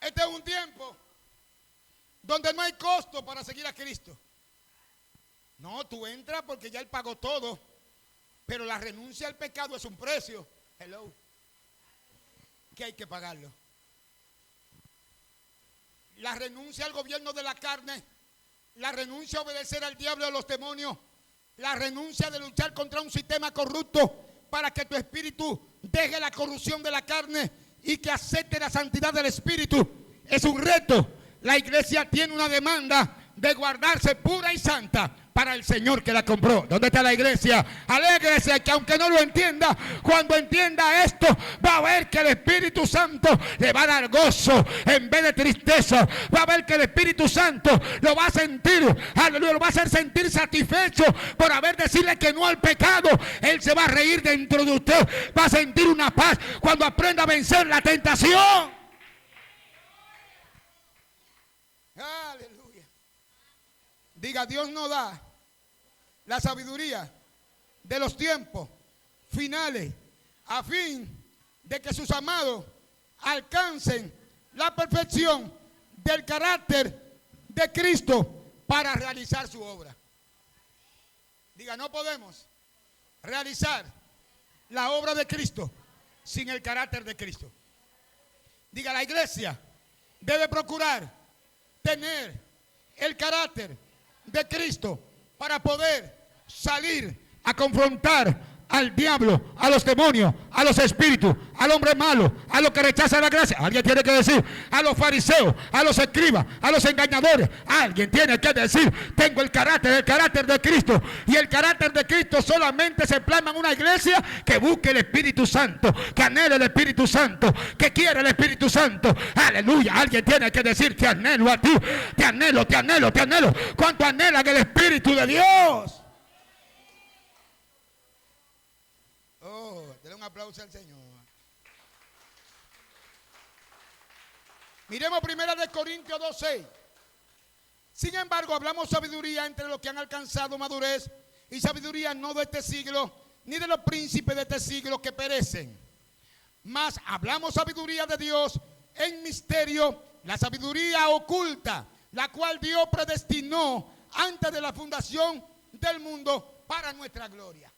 Este es un tiempo donde no hay costo para seguir a Cristo. No, tú entras porque ya Él pagó todo, pero la renuncia al pecado es un precio. Hello. Que hay que pagarlo. La renuncia al gobierno de la carne, la renuncia a obedecer al diablo y a los demonios, la renuncia de luchar contra un sistema corrupto para que tu espíritu deje la corrupción de la carne y que acepte la santidad del espíritu. Es un reto. La iglesia tiene una demanda de guardarse pura y santa para el Señor que la compró. ¿Dónde está la iglesia? Alégrese que aunque no lo entienda, cuando entienda esto, va a ver que el Espíritu Santo le va a dar gozo en vez de tristeza. Va a ver que el Espíritu Santo lo va a sentir, aleluya, lo va a hacer sentir satisfecho por haber decirle que no al pecado. Él se va a reír dentro de usted, va a sentir una paz cuando aprenda a vencer la tentación. Aleluya. Diga, Dios nos da la sabiduría de los tiempos finales a fin de que sus amados alcancen la perfección del carácter de Cristo para realizar su obra. Diga, no podemos realizar la obra de Cristo sin el carácter de Cristo. Diga, la iglesia debe procurar tener el carácter de Cristo para poder salir a confrontar al diablo, a los demonios, a los espíritus, al hombre malo, a los que rechazan la gracia. Alguien tiene que decir, a los fariseos, a los escribas, a los engañadores. Alguien tiene que decir, tengo el carácter de Cristo. Y el carácter de Cristo solamente se plasma en una iglesia que busque el Espíritu Santo, que anhele el Espíritu Santo, que quiere el Espíritu Santo. Aleluya. Alguien tiene que decir, te anhelo a ti, te anhelo, te anhelo, te anhelo. ¿Cuánto anhelan el Espíritu de Dios? Denle un aplauso al Señor. Miremos 1 Corintios 2:6. Sin embargo, hablamos sabiduría entre los que han alcanzado madurez, y sabiduría no de este siglo, ni de los príncipes de este siglo que perecen. Mas hablamos sabiduría de Dios en misterio, la sabiduría oculta, la cual Dios predestinó antes de la fundación del mundo para nuestra gloria.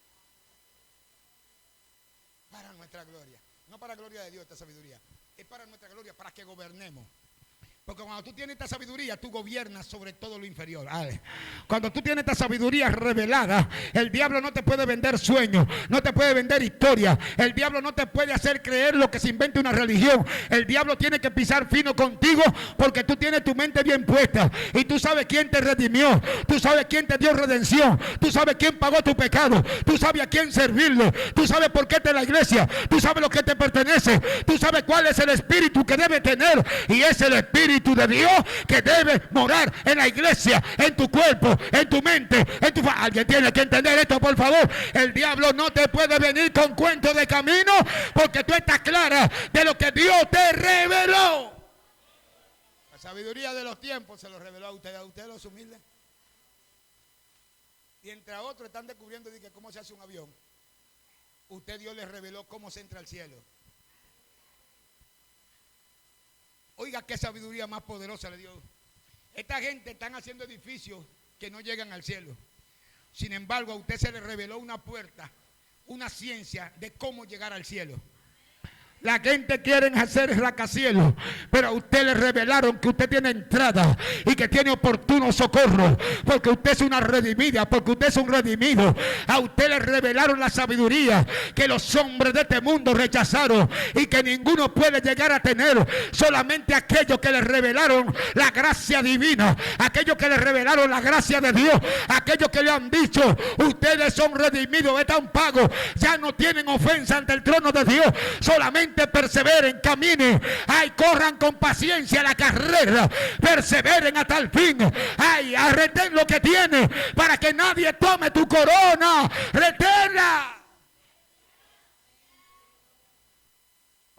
Para nuestra gloria. No para la gloria de Dios esta sabiduría. Es para nuestra gloria, para que gobernemos. Porque cuando tú tienes esta sabiduría, tú gobiernas sobre todo lo inferior. Cuando tú tienes esta sabiduría revelada, el diablo no te puede vender sueños, no te puede vender historia. El diablo no te puede hacer creer lo que se invente una religión. El diablo tiene que pisar fino contigo porque tú tienes tu mente bien puesta. Y tú sabes quién te redimió, tú sabes quién te dio redención, tú sabes quién pagó tu pecado, tú sabes a quién servirle, tú sabes por qué te la iglesia, tú sabes lo que te pertenece, tú sabes cuál es el espíritu que debe tener. Y es el espíritu de Dios que debe morar en la iglesia, en tu cuerpo, en tu mente, en tu familia. Alguien tiene que entender esto, por favor. El diablo no te puede venir con cuentos de camino porque tú estás clara de lo que Dios te reveló. La sabiduría de los tiempos se lo reveló a ustedes los humildes. Y entre otros están descubriendo cómo se hace un avión. Usted, Dios les reveló cómo se entra al cielo. Oiga, qué sabiduría más poderosa le dio. Esta gente están haciendo edificios que no llegan al cielo. Sin embargo, a usted se le reveló una puerta, una ciencia de cómo llegar al cielo. La gente quiere hacer rascacielos, pero a usted le revelaron que usted tiene entrada y que tiene oportuno socorro, porque usted es una redimida, porque usted es un redimido. A usted le revelaron la sabiduría que los hombres de este mundo rechazaron y que ninguno puede llegar a tener, solamente aquellos que le revelaron la gracia divina, aquellos que le revelaron la gracia de Dios, aquellos que le han dicho, ustedes son redimidos, están pagos, ya no tienen ofensa ante el trono de Dios, solamente perseveren, caminen, ay, corran con paciencia la carrera, perseveren hasta el fin, ay, retén lo que tienen para que nadie tome tu corona, reténla.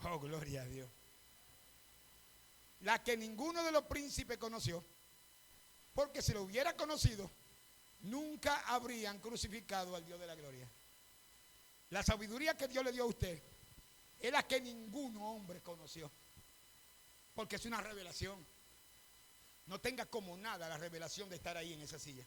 Oh, gloria a Dios. La que ninguno de los príncipes conoció, porque si lo hubiera conocido, nunca habrían crucificado al Dios de la gloria. La sabiduría que Dios le dio a usted es la que ningún hombre conoció, porque es una revelación. No tenga como nada la revelación de estar ahí en esa silla.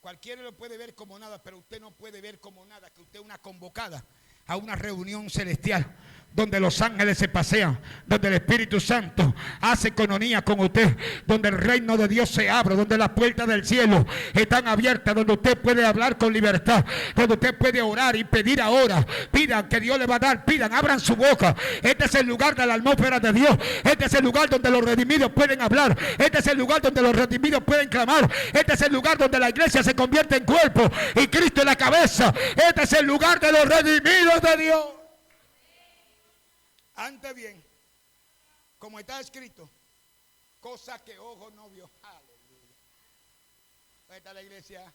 Cualquiera lo puede ver como nada, pero usted no puede ver como nada que usted es una convocada a una reunión celestial donde los ángeles se pasean, donde el Espíritu Santo hace economía con usted, donde el reino de Dios se abre, donde las puertas del cielo están abiertas, donde usted puede hablar con libertad, donde usted puede orar y pedir ahora. Pidan que Dios le va a dar, pidan, abran su boca. Este es el lugar de la atmósfera de Dios. Este es el lugar donde los redimidos pueden hablar. Este es el lugar donde los redimidos pueden clamar. Este es el lugar donde la iglesia se convierte en cuerpo y Cristo en la cabeza. Este es el lugar de los redimidos de Dios. Antes bien, como está escrito, cosa que ojo no vio. Aleluya. Ahí está la iglesia.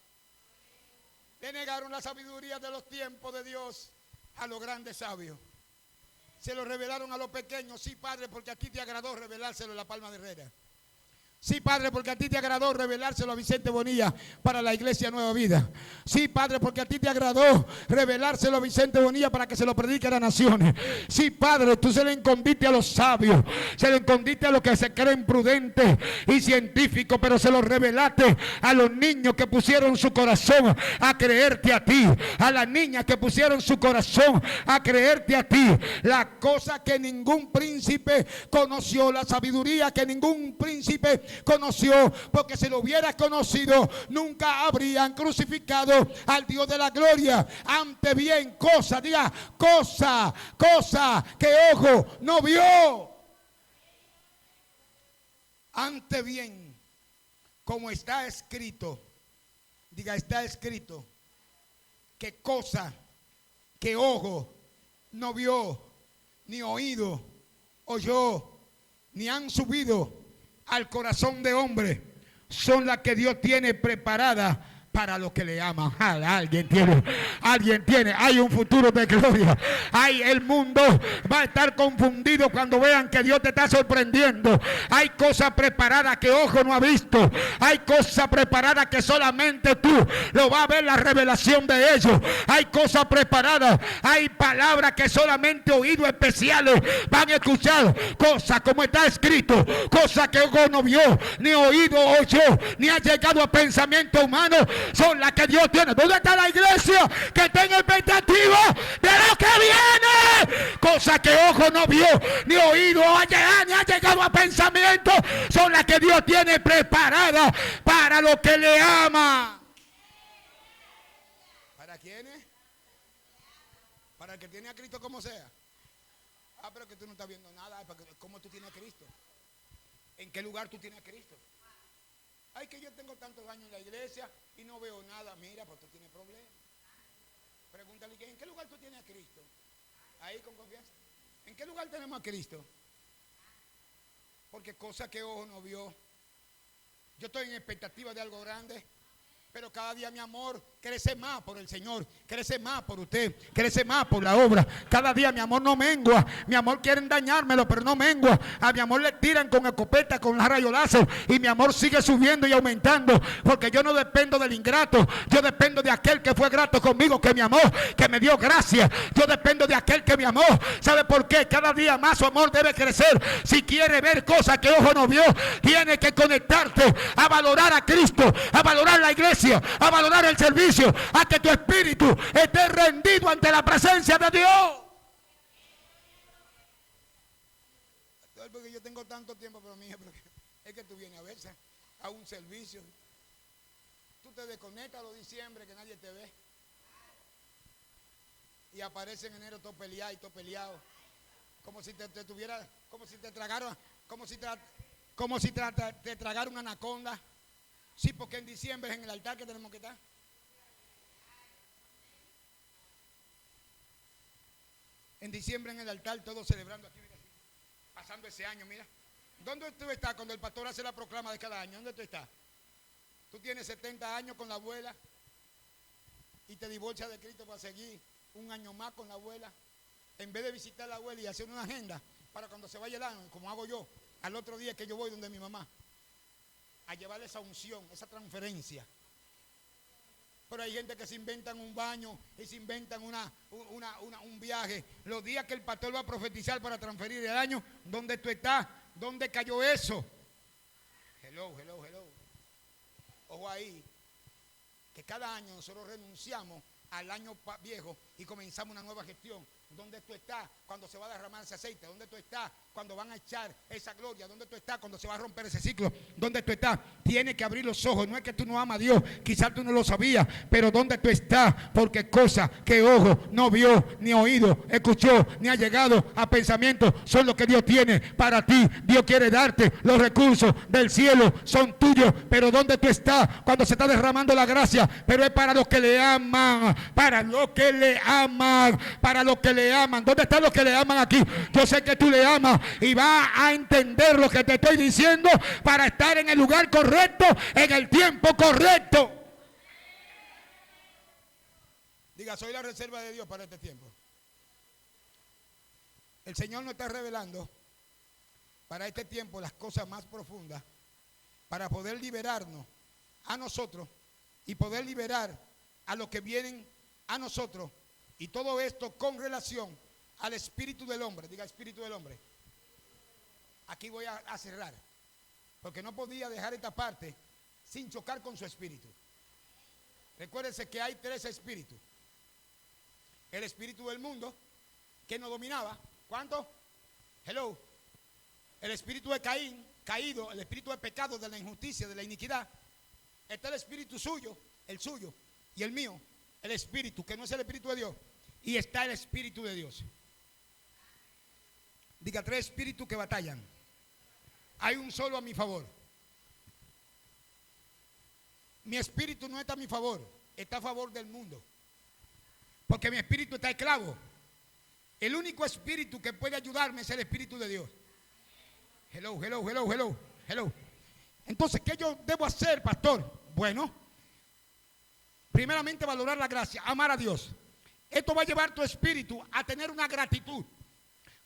Le negaron la sabiduría de los tiempos de Dios a los grandes sabios. Se lo revelaron a los pequeños. Sí, Padre, porque a ti te agradó revelárselo en la Palma de Herrera. Sí, Padre, porque a ti te agradó revelárselo a Vicente Bonilla para la Iglesia Nueva Vida. Sí, Padre, porque a ti te agradó revelárselo a Vicente Bonilla para que se lo predique a las naciones. Sí, Padre, tú se lo escondiste a los sabios, se lo escondiste a los que se creen prudentes y científicos, pero se lo revelaste a los niños que pusieron su corazón a creerte a ti, a las niñas que pusieron su corazón a creerte a ti. La cosa que ningún príncipe conoció, la sabiduría que ningún príncipe conoció, porque si lo hubiera conocido nunca habrían crucificado al Dios de la gloria. Ante bien, cosa que ojo no vio. Ante bien, como está escrito, diga, está escrito, que cosa que ojo no vio, ni oído oyó, ni han subido al corazón de hombre, son las que Dios tiene preparadas para los que le aman. Alguien tiene, hay un futuro de gloria. Hay, el mundo va a estar confundido cuando vean que Dios te está sorprendiendo. Hay cosas preparadas que ojo no ha visto. Hay cosas preparadas que solamente tú lo vas a ver la revelación de ellos. Hay cosas preparadas, hay palabras que solamente oídos especiales van a escuchar. Cosas como está escrito, cosas que ojo no vio, ni oído oyó, ni ha llegado a pensamiento humano, son las que Dios tiene. ¿Dónde está la iglesia que tenga expectativa de lo que viene? Cosas que ojo no vio, ni oído ni ha llegado a pensamiento, son las que Dios tiene preparadas para los que le aman. ¿Para quiénes? Para el que tiene a Cristo como sea. Pero que tú no estás viendo nada. ¿Cómo tú tienes a Cristo? ¿En qué lugar tú tienes a Cristo? Ay, que yo tengo tantos años en la iglesia y no veo nada. Mira, pues tú tienes problemas. Pregúntale, ¿en qué lugar tú tienes a Cristo? Ahí con confianza. ¿En qué lugar tenemos a Cristo? Porque cosa que ojo no vio. Yo estoy en expectativa de algo grande, pero cada día mi amor crece más por el Señor, crece más por usted, crece más por la obra. Cada día mi amor no mengua. Mi amor quieren dañármelo, pero no mengua. A mi amor le tiran con escopeta, con rayolazos, y mi amor sigue subiendo y aumentando, porque yo no dependo del ingrato. Yo dependo de aquel que fue grato conmigo, que me amó, que me dio gracia. Yo dependo de aquel que me amó. ¿Sabe por qué? Cada día más su amor debe crecer. Si quiere ver cosas que ojo no vio, tiene que conectarte a valorar a Cristo, a valorar la iglesia, a valorar el servicio, a que tu espíritu esté rendido ante la presencia de Dios. Porque yo tengo tanto tiempo, pero mija, es que tú vienes a veces a un servicio, tú te desconectas los diciembre que nadie te ve y aparece en enero todo peleado y todo peleado, como si te tuviera, como si te tragaron, como si te tragara una anaconda. Sí, porque en diciembre es en el altar que tenemos que estar. En diciembre en el altar, todos celebrando aquí, mira, pasando ese año, mira. ¿Dónde tú estás cuando el pastor hace la proclama de cada año? ¿Dónde tú estás? Tú tienes 70 años con la abuela y te divorcias de Cristo para seguir un año más con la abuela. En vez de visitar a la abuela y hacer una agenda para cuando se vaya el año, como hago yo, al otro día que yo voy donde mi mamá, a llevarle esa unción, esa transferencia. Pero hay gente que se inventan un baño y se inventan un viaje. Los días que el pastor va a profetizar para transferir el año, ¿dónde tú estás? ¿Dónde cayó eso? Hello. Ojo ahí, que cada año nosotros renunciamos al año viejo y comenzamos una nueva gestión. ¿Dónde tú estás cuando se va a derramar ese aceite? ¿Dónde tú estás cuando van a echar esa gloria? ¿Dónde tú estás cuando se va a romper ese ciclo? ¿Dónde tú estás? Tienes que abrir los ojos. No es que tú no amas a Dios, quizás tú no lo sabías, pero ¿dónde tú estás? Porque cosas que ojo no vio, ni oído, escuchó, ni ha llegado a pensamiento, son lo que Dios tiene para ti. Dios quiere darte los recursos del cielo, son tuyos, pero ¿dónde tú estás cuando se está derramando la gracia? Pero es para los que le aman, para los que le aman, para los que le aman. ¿Dónde están los que le aman aquí? Yo sé que tú le amas y vas a entender lo que te estoy diciendo para estar en el lugar correcto, en el tiempo correcto. Diga, soy la reserva de Dios para este tiempo. El Señor nos está revelando para este tiempo las cosas más profundas, para poder liberarnos a nosotros y poder liberar a los que vienen a nosotros. Y todo esto con relación al espíritu del hombre. Diga, espíritu del hombre. Aquí voy a cerrar, porque no podía dejar esta parte sin chocar con su espíritu. Recuérdense que hay 3 espíritus. El espíritu del mundo, que nos dominaba. ¿Cuánto? Hello. El espíritu de Caín, caído, el espíritu de pecado, de la injusticia, de la iniquidad. Está el espíritu suyo, el suyo, y el mío, el espíritu, que no es el espíritu de Dios. Y está el espíritu de Dios. Diga, 3 espíritus que batallan. Hay un solo a mi favor. Mi espíritu no está a mi favor, está a favor del mundo. Porque mi espíritu está esclavo. El único espíritu que puede ayudarme es el espíritu de Dios. Hello. Entonces, ¿qué yo debo hacer, pastor? Bueno, primeramente valorar la gracia, amar a Dios. Esto va a llevar tu espíritu a tener una gratitud.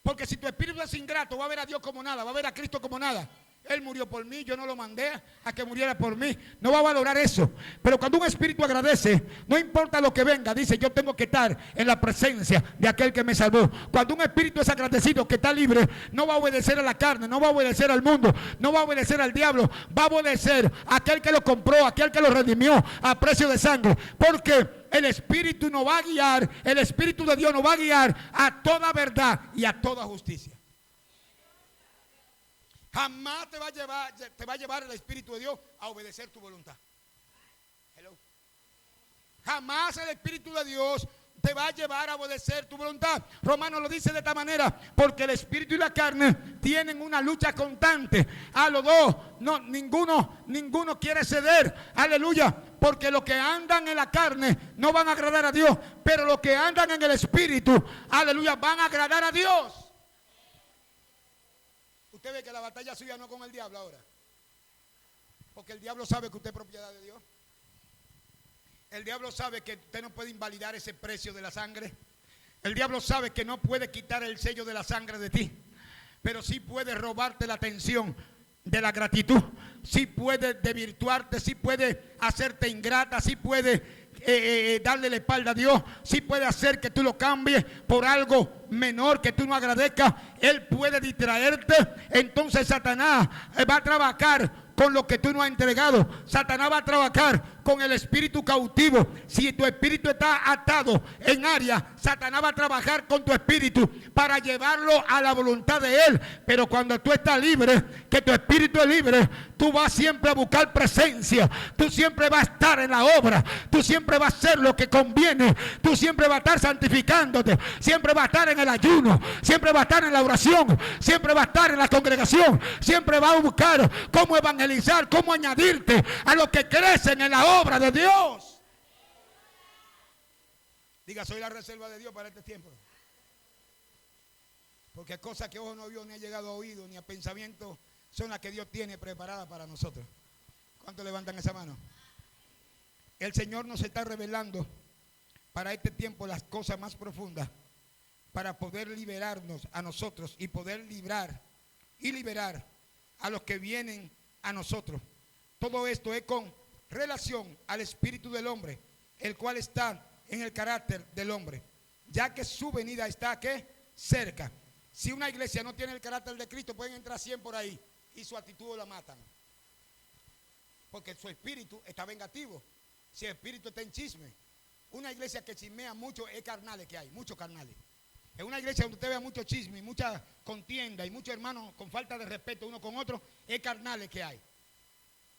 Porque si tu espíritu es ingrato, va a ver a Dios como nada, va a ver a Cristo como nada. Él murió por mí, yo no lo mandé a que muriera por mí. No va a valorar eso. Pero cuando un espíritu agradece, no importa lo que venga, dice, yo tengo que estar en la presencia de aquel que me salvó. Cuando un espíritu es agradecido, que está libre, no va a obedecer a la carne, no va a obedecer al mundo, no va a obedecer al diablo, va a obedecer a aquel que lo compró, a aquel que lo redimió a precio de sangre. Porque el espíritu nos va a guiar, el espíritu de Dios nos va a guiar a toda verdad y a toda justicia. Jamás te va a llevar el Espíritu de Dios a obedecer tu voluntad. Hello. Jamás el Espíritu de Dios te va a llevar a obedecer tu voluntad. Romanos lo dice de esta manera, porque el espíritu y la carne tienen una lucha constante. A los dos, no, ninguno quiere ceder. Aleluya. Porque los que andan en la carne no van a agradar a Dios, pero los que andan en el espíritu, aleluya, van a agradar a Dios. Usted ve que la batalla suya no con el diablo ahora, porque el diablo sabe que usted es propiedad de Dios. El diablo sabe que usted no puede invalidar ese precio de la sangre. El diablo sabe que no puede quitar el sello de la sangre de ti, pero sí puede robarte la atención de la gratitud. Sí puede desvirtuarte, sí puede hacerte ingrata, sí puede darle la espalda a Dios, sí puede hacer que tú lo cambies por algo menor que tú no agradezcas. Él puede distraerte. Entonces Satanás va a trabajar con lo que tú no has entregado. Satanás va a trabajar con el espíritu cautivo. Si tu espíritu está atado en área, Satanás va a trabajar con tu espíritu para llevarlo a la voluntad de él. Pero cuando tú estás libre, que tu espíritu es libre, tú vas siempre a buscar presencia. Tú siempre vas a estar en la obra. Tú siempre vas a hacer lo que conviene. Tú siempre vas a estar santificándote. Siempre vas a estar en el ayuno. Siempre vas a estar en la oración. Siempre vas a estar en la congregación. Siempre vas a buscar cómo evangelizar, cómo añadirte a los que crecen en la obra de Dios. Diga, soy la reserva de Dios para este tiempo. Porque cosas que ojo no vio, ni ha llegado a oído, ni a pensamiento, son las que Dios tiene preparadas para nosotros. ¿Cuántos levantan esa mano? El Señor nos está revelando para este tiempo las cosas más profundas, para poder liberarnos a nosotros y poder librar y liberar a los que vienen a nosotros. Todo esto es con relación al espíritu del hombre, el cual está en el carácter del hombre, ya que su venida está ¿qué? Cerca. Si una iglesia no tiene el carácter de Cristo, pueden entrar 100 por ahí y su actitud la matan, porque su espíritu está vengativo. Si el espíritu está en chisme, una iglesia que chismea mucho es carnales que hay, muchos carnales. En una iglesia donde usted vea mucho chisme, mucha contienda y muchos hermanos con falta de respeto uno con otro, es carnales que hay.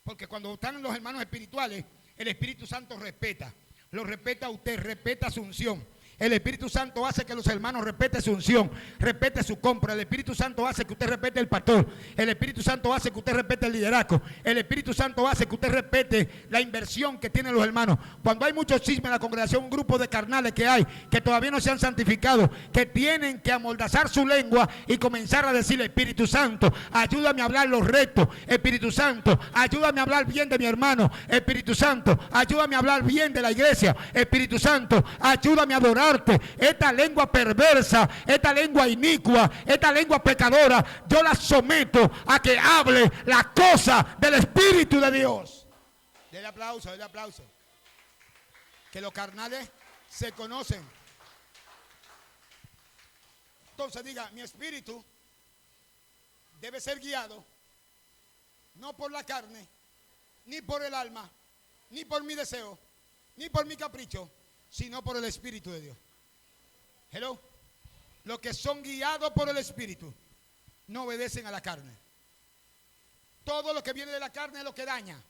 Porque cuando están los hermanos espirituales, el Espíritu Santo respeta. Lo respeta a usted, respeta su unción. El Espíritu Santo hace que los hermanos respeten su unción, respete su compra. El Espíritu Santo hace que usted respete el pastor. El Espíritu Santo hace que usted respete el liderazgo. El Espíritu Santo hace que usted respete la inversión que tienen los hermanos. Cuando hay mucho chisme en la congregación, un grupo de carnales que hay, que todavía no se han santificado, que tienen que amoldazar su lengua y comenzar a decirle: Espíritu Santo, ayúdame a hablar los rectos. Espíritu Santo, ayúdame a hablar bien de mi hermano. Espíritu Santo, ayúdame a hablar bien de la iglesia. Espíritu Santo, ayúdame a adorar. Esta lengua perversa, esta lengua inicua, esta lengua pecadora, yo la someto a que hable la cosa del Espíritu de Dios. Dele aplauso, dele aplauso. Que los carnales se conocen. Entonces diga: mi espíritu debe ser guiado no por la carne, ni por el alma, ni por mi deseo, ni por mi capricho, sino por el Espíritu de Dios. Hello. Los que son guiados por el Espíritu no obedecen a la carne. Todo lo que viene de la carne es lo que daña.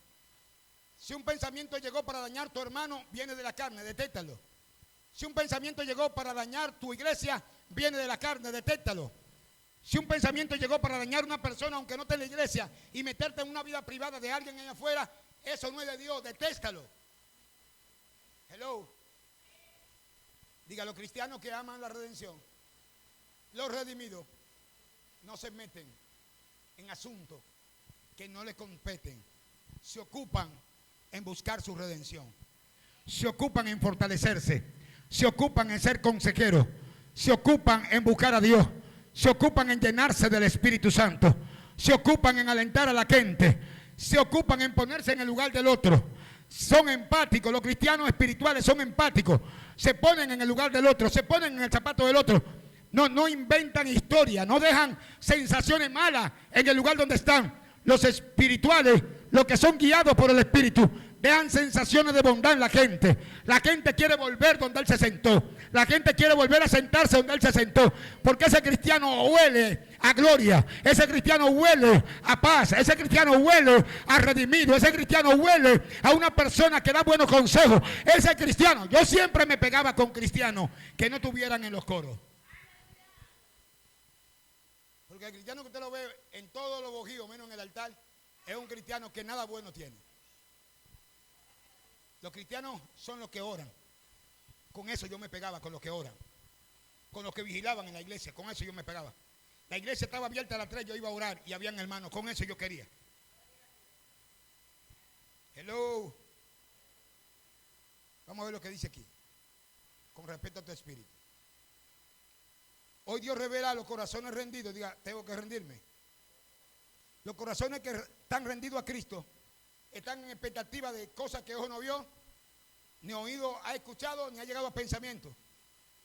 Si un pensamiento llegó para dañar a tu hermano, viene de la carne, detéctalo. Si un pensamiento llegó para dañar tu iglesia, viene de la carne, detéctalo. Si un pensamiento llegó para dañar a una persona, aunque no esté en la iglesia, y meterte en una vida privada de alguien allá afuera, eso no es de Dios, detéstalo. Hello. Diga: los cristianos que aman la redención, los redimidos, no se meten en asuntos que no les competen. Se ocupan en buscar su redención. Se ocupan en fortalecerse. Se ocupan en ser consejeros. Se ocupan en buscar a Dios. Se ocupan en llenarse del Espíritu Santo. Se ocupan en alentar a la gente. Se ocupan en ponerse en el lugar del otro. Son empáticos. Los cristianos espirituales son empáticos. Se ponen en el lugar del otro, se ponen en el zapato del otro. No inventan historia, no dejan sensaciones malas en el lugar donde están. Los espirituales, los que son guiados por el Espíritu, dejan sensaciones de bondad en la gente. La gente quiere volver donde Él se sentó. La gente quiere volver a sentarse donde Él se sentó. Porque ese cristiano huele a gloria. Ese cristiano huele a paz. Ese cristiano huele a redimido. Ese cristiano huele a una persona que da buenos consejos. Ese cristiano, yo siempre me pegaba con cristianos que no estuvieran en los coros. Porque el cristiano que usted lo ve en todos los bojíos, menos en el altar, es un cristiano que nada bueno tiene. Los cristianos son los que oran. Con eso yo me pegaba, con los que oran. Con los que vigilaban en la iglesia, con eso yo me pegaba. La iglesia estaba abierta a las 3, yo iba a orar y habían hermanos, con eso yo quería. Hello. Vamos a ver lo que dice aquí, con respecto a tu espíritu. Hoy Dios revela a los corazones rendidos. Diga, tengo que rendirme. Los corazones que están rendidos a Cristo están en expectativa de cosas que ojo no vio, ni oído ha escuchado, ni ha llegado a pensamiento.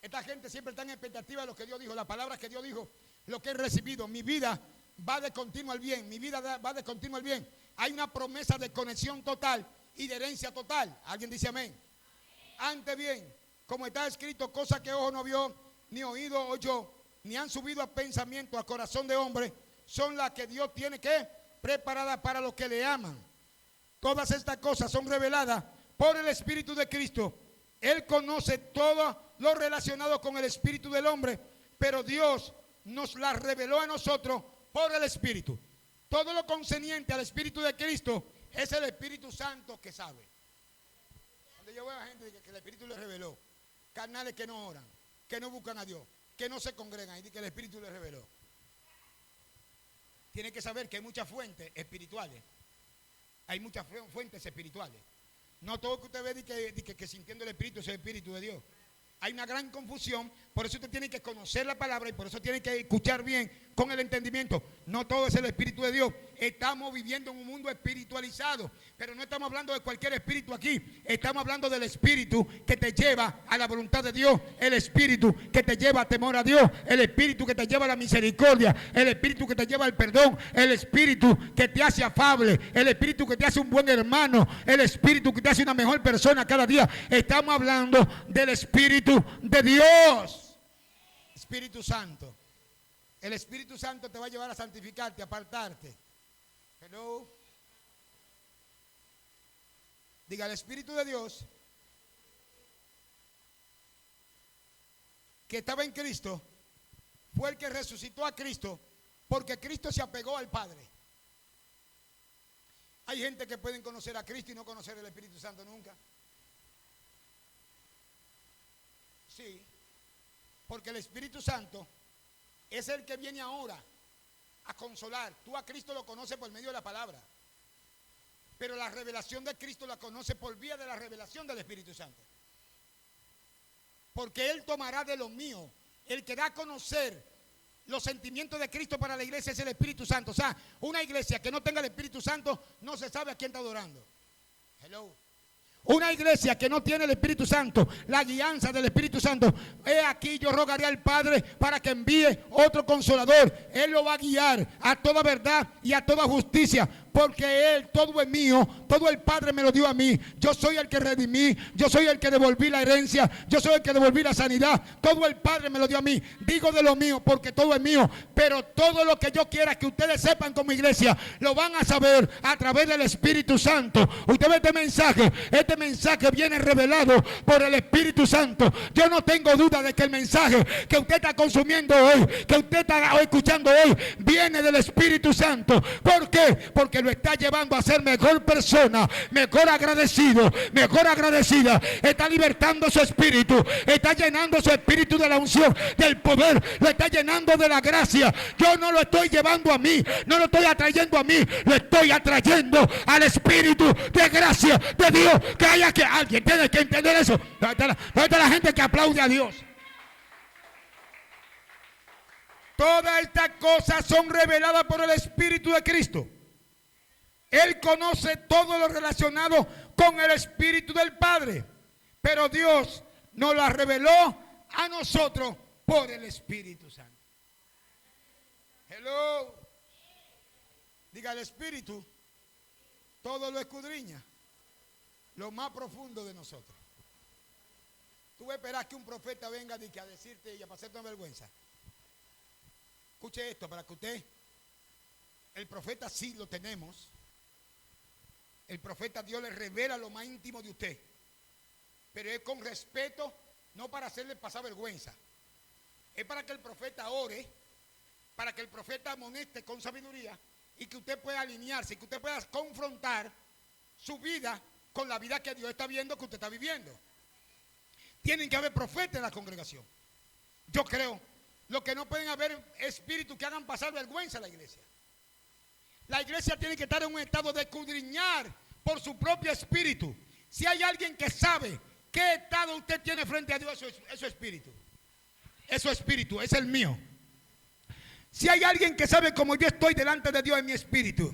Esta gente siempre está en expectativa de lo que Dios dijo, las palabras que Dios dijo, lo que he recibido. Mi vida va de continuo al bien, mi vida va de continuo al bien. Hay una promesa de conexión total y de herencia total. ¿Alguien dice amén? Antes bien, como está escrito, cosas que ojo no vio, ni oído oyó, ni han subido a pensamiento, a corazón de hombre, son las que Dios tiene que preparada para los que le aman. Todas estas cosas son reveladas por el Espíritu de Cristo. Él conoce todo lo relacionado con el espíritu del hombre, pero Dios nos las reveló a nosotros por el Espíritu. Todo lo concerniente al Espíritu de Cristo es el Espíritu Santo que sabe. Cuando yo veo a gente que el Espíritu le reveló, carnales que no oran, que no buscan a Dios, que no se congregan, y que el Espíritu le reveló. Tiene que saber que hay muchas fuentes espirituales. Hay muchas fuentes espirituales. No todo que usted ve que sintiendo el Espíritu es el Espíritu de Dios. Hay una gran confusión, por eso usted tiene que conocer la palabra y por eso tiene que escuchar bien con el entendimiento. No todo es el Espíritu de Dios. Estamos viviendo en un mundo espiritualizado, pero no estamos hablando de cualquier espíritu aquí. Estamos hablando del espíritu que te lleva a la voluntad de Dios, el espíritu que te lleva a temor a Dios, el espíritu que te lleva a la misericordia, el espíritu que te lleva al perdón, el espíritu que te hace afable, el espíritu que te hace un buen hermano, el espíritu que te hace una mejor persona cada día. Estamos hablando del Espíritu de Dios. Espíritu Santo. El Espíritu Santo te va a llevar a santificarte, a apartarte. Hello. Diga, el Espíritu de Dios que estaba en Cristo fue el que resucitó a Cristo, porque Cristo se apegó al Padre. Hay gente que pueden conocer a Cristo y no conocer el Espíritu Santo nunca. Sí, porque el Espíritu Santo es el que viene ahora a consolar. Tú a Cristo lo conoces por medio de la palabra, pero la revelación de Cristo la conoces por vía de la revelación del Espíritu Santo. Porque Él tomará de lo mío. El que da a conocer los sentimientos de Cristo para la iglesia es el Espíritu Santo. O sea, una iglesia que no tenga el Espíritu Santo no se sabe a quién está adorando. Hello. Una iglesia que no tiene el Espíritu Santo, la guianza del Espíritu Santo, he aquí yo rogaré al Padre para que envíe otro consolador. Él lo va a guiar a toda verdad y a toda justicia, porque Él, todo es mío, todo el Padre me lo dio a mí. Yo soy el que redimí, yo soy el que devolví la herencia, yo soy el que devolví la sanidad. Todo el Padre me lo dio a mí. Digo de lo mío porque todo es mío, pero todo lo que yo quiera que ustedes sepan como iglesia, lo van a saber a través del Espíritu Santo. Usted ve este mensaje viene revelado por el Espíritu Santo. Yo no tengo duda de que el mensaje que usted está consumiendo hoy, que usted está escuchando hoy, viene del Espíritu Santo. ¿Por qué? Porque lo está llevando a ser mejor persona, mejor agradecido, mejor agradecida. Está libertando su espíritu, está llenando su espíritu de la unción, del poder, lo está llenando de la gracia. Yo no lo estoy llevando a mí, no lo estoy atrayendo a mí, lo estoy atrayendo al espíritu de gracia de Dios. Que haya que alguien tiene que entender eso. ¿Dónde está la gente que aplaude a Dios? Todas estas cosas son reveladas por el Espíritu de Cristo. Él conoce todo lo relacionado con el Espíritu del Padre, pero Dios nos la reveló a nosotros por el Espíritu Santo. Hello. Diga, el Espíritu todo lo escudriña, lo más profundo de nosotros. Tú vas a esperar que un profeta venga a decirte y a pasarte una vergüenza. Escuche esto para que usted, el profeta sí lo tenemos. El profeta, Dios le revela lo más íntimo de usted, pero es con respeto, no para hacerle pasar vergüenza. Es para que el profeta ore, para que el profeta amoneste con sabiduría y que usted pueda alinearse, que usted pueda confrontar su vida con la vida que Dios está viendo que usted está viviendo. Tienen que haber profetas en la congregación. Yo creo, lo que no pueden haber espíritus que hagan pasar vergüenza a la iglesia. La iglesia tiene que estar en un estado de escudriñar por su propio espíritu. Si hay alguien que sabe ¿Qué estado usted tiene frente a Dios? Es su espíritu. Es su espíritu, es el mío. Si hay alguien que sabe cómo yo estoy delante de Dios, en mi espíritu.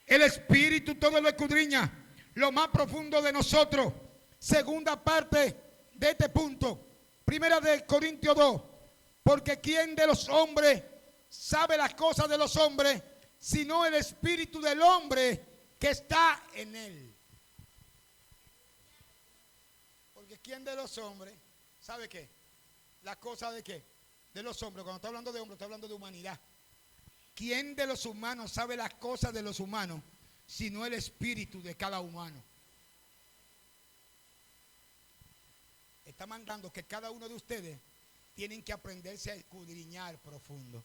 El espíritu todo lo escudriña, lo más profundo de nosotros. Segunda parte de este punto, primera de Corintios 2. Porque ¿quién de los hombres sabe las cosas de los hombres, sino el espíritu del hombre que está en él? Porque ¿quién de los hombres sabe qué? Las cosas de qué? De los hombres. Cuando está hablando de hombres, está hablando de humanidad. ¿Quién de los humanos sabe las cosas de los humanos, sino el espíritu de cada humano? Está mandando que cada uno de ustedes tienen que aprenderse a escudriñar profundo.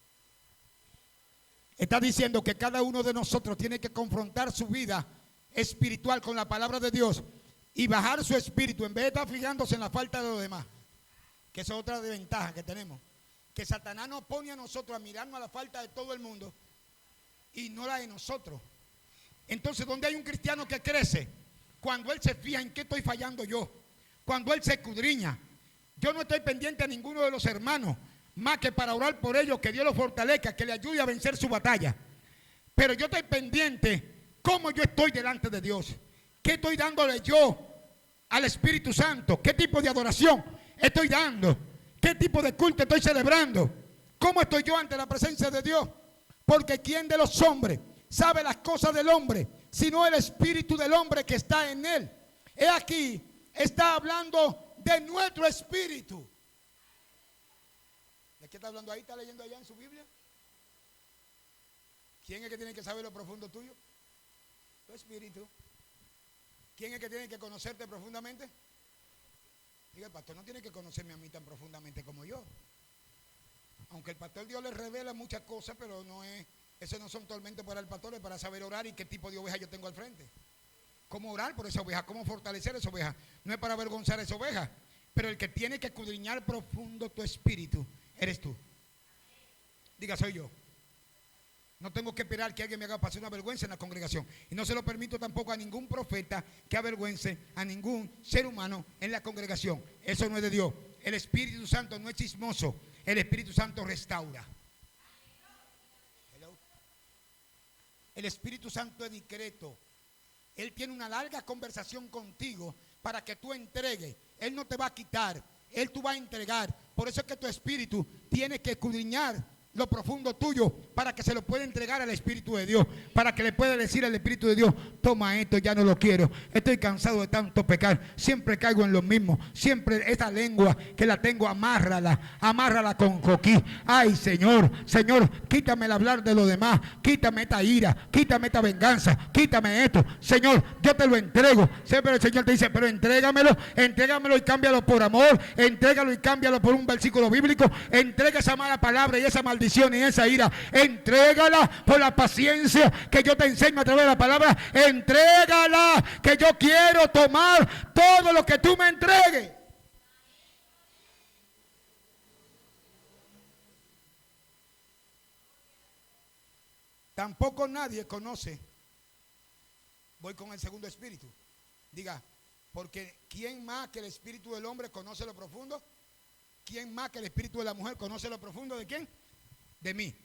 Está diciendo que cada uno de nosotros tiene que confrontar su vida espiritual con la palabra de Dios y bajar su espíritu en vez de estar fijándose en la falta de los demás, que esa es otra desventaja que tenemos, que Satanás nos pone a nosotros a mirarnos a la falta de todo el mundo y no la de nosotros. Entonces, ¿dónde hay un cristiano que crece? Cuando él se fija en qué estoy fallando yo, cuando él se escudriña. Yo no estoy pendiente a ninguno de los hermanos, más que para orar por ellos, que Dios los fortalezca, que le ayude a vencer su batalla. Pero yo estoy pendiente cómo yo estoy delante de Dios, qué estoy dándole yo al Espíritu Santo, qué tipo de adoración estoy dando, qué tipo de culto estoy celebrando, cómo estoy yo ante la presencia de Dios. Porque ¿quién de los hombres sabe las cosas del hombre, sino el espíritu del hombre que está en él? He aquí, está hablando de nuestro espíritu. ¿De qué está hablando ahí? ¿Está leyendo allá en su Biblia? ¿Quién es que tiene que saber lo profundo tuyo? Tu espíritu. ¿Quién es que tiene que conocerte profundamente? Diga, el pastor no tiene que conocerme a mí tan profundamente como yo. Aunque el pastor Dios le revela muchas cosas, pero no es, eso no son tormentos para el pastor, es para saber orar y qué tipo de oveja yo tengo al frente. Cómo orar por esa oveja, cómo fortalecer esa oveja. No es para avergonzar a esa oveja, pero el que tiene que escudriñar profundo tu espíritu, eres tú. Diga, soy yo. No tengo que esperar que alguien me haga pasar una vergüenza en la congregación. Y no se lo permito tampoco a ningún profeta que avergüence a ningún ser humano en la congregación. Eso no es de Dios. El Espíritu Santo no es chismoso. El Espíritu Santo restaura. Hello. El Espíritu Santo es discreto. Él tiene una larga conversación contigo para que tú entregues. Él no te va a quitar, Él tú vas a entregar. Por eso es que tu espíritu tiene que escudriñar lo profundo tuyo para que se lo pueda entregar al Espíritu de Dios, para que le pueda decir al Espíritu de Dios: toma esto, ya no lo quiero, estoy cansado de tanto pecar, siempre caigo en lo mismo, siempre esa lengua que la tengo, amárrala con coquí. Ay, Señor, quítame el hablar de los demás, quítame esta ira, quítame esta venganza, quítame esto. Señor, yo te lo entrego. Siempre el Señor te dice: pero entrégamelo y cámbialo por amor, entrégalo y cámbialo por un versículo bíblico, entrega esa mala palabra y esa maldición y esa ira, entrégala por la paciencia que yo te enseño a través de la palabra. Entrégala, que yo quiero tomar todo lo que tú me entregues. Tampoco nadie conoce. Voy con el segundo espíritu. Diga, porque ¿quién más que el espíritu del hombre conoce lo profundo? ¿Quién más que el espíritu de la mujer conoce lo profundo de quién? De mí.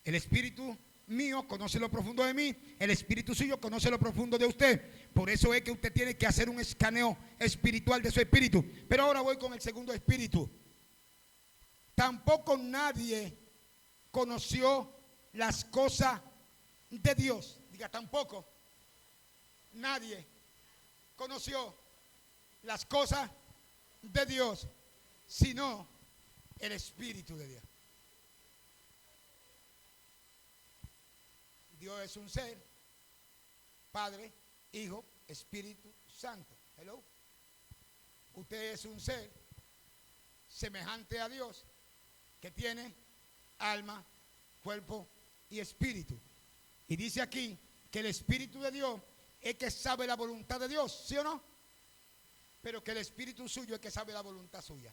El espíritu mío conoce lo profundo de mí, el espíritu suyo conoce lo profundo de usted. Por eso es que usted tiene que hacer un escaneo espiritual de su espíritu. Pero ahora voy con el segundo espíritu. Tampoco nadie conoció las cosas de Dios. Diga, tampoco nadie conoció las cosas de Dios, sino el Espíritu de Dios. Dios es un ser, Padre, Hijo, Espíritu Santo. Hello. Usted es un ser semejante a Dios que tiene alma, cuerpo y espíritu. Y dice aquí que el Espíritu de Dios es que sabe la voluntad de Dios, ¿sí o no? Pero que el espíritu suyo es que sabe la voluntad suya.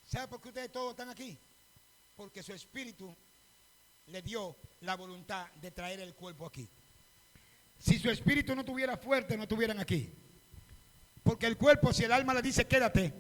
¿Sabe por qué ustedes todos están aquí? Porque su espíritu le dio la voluntad de traer el cuerpo aquí. Si su espíritu no estuviera fuerte, no estuvieran aquí. Porque el cuerpo, si el alma le dice quédate,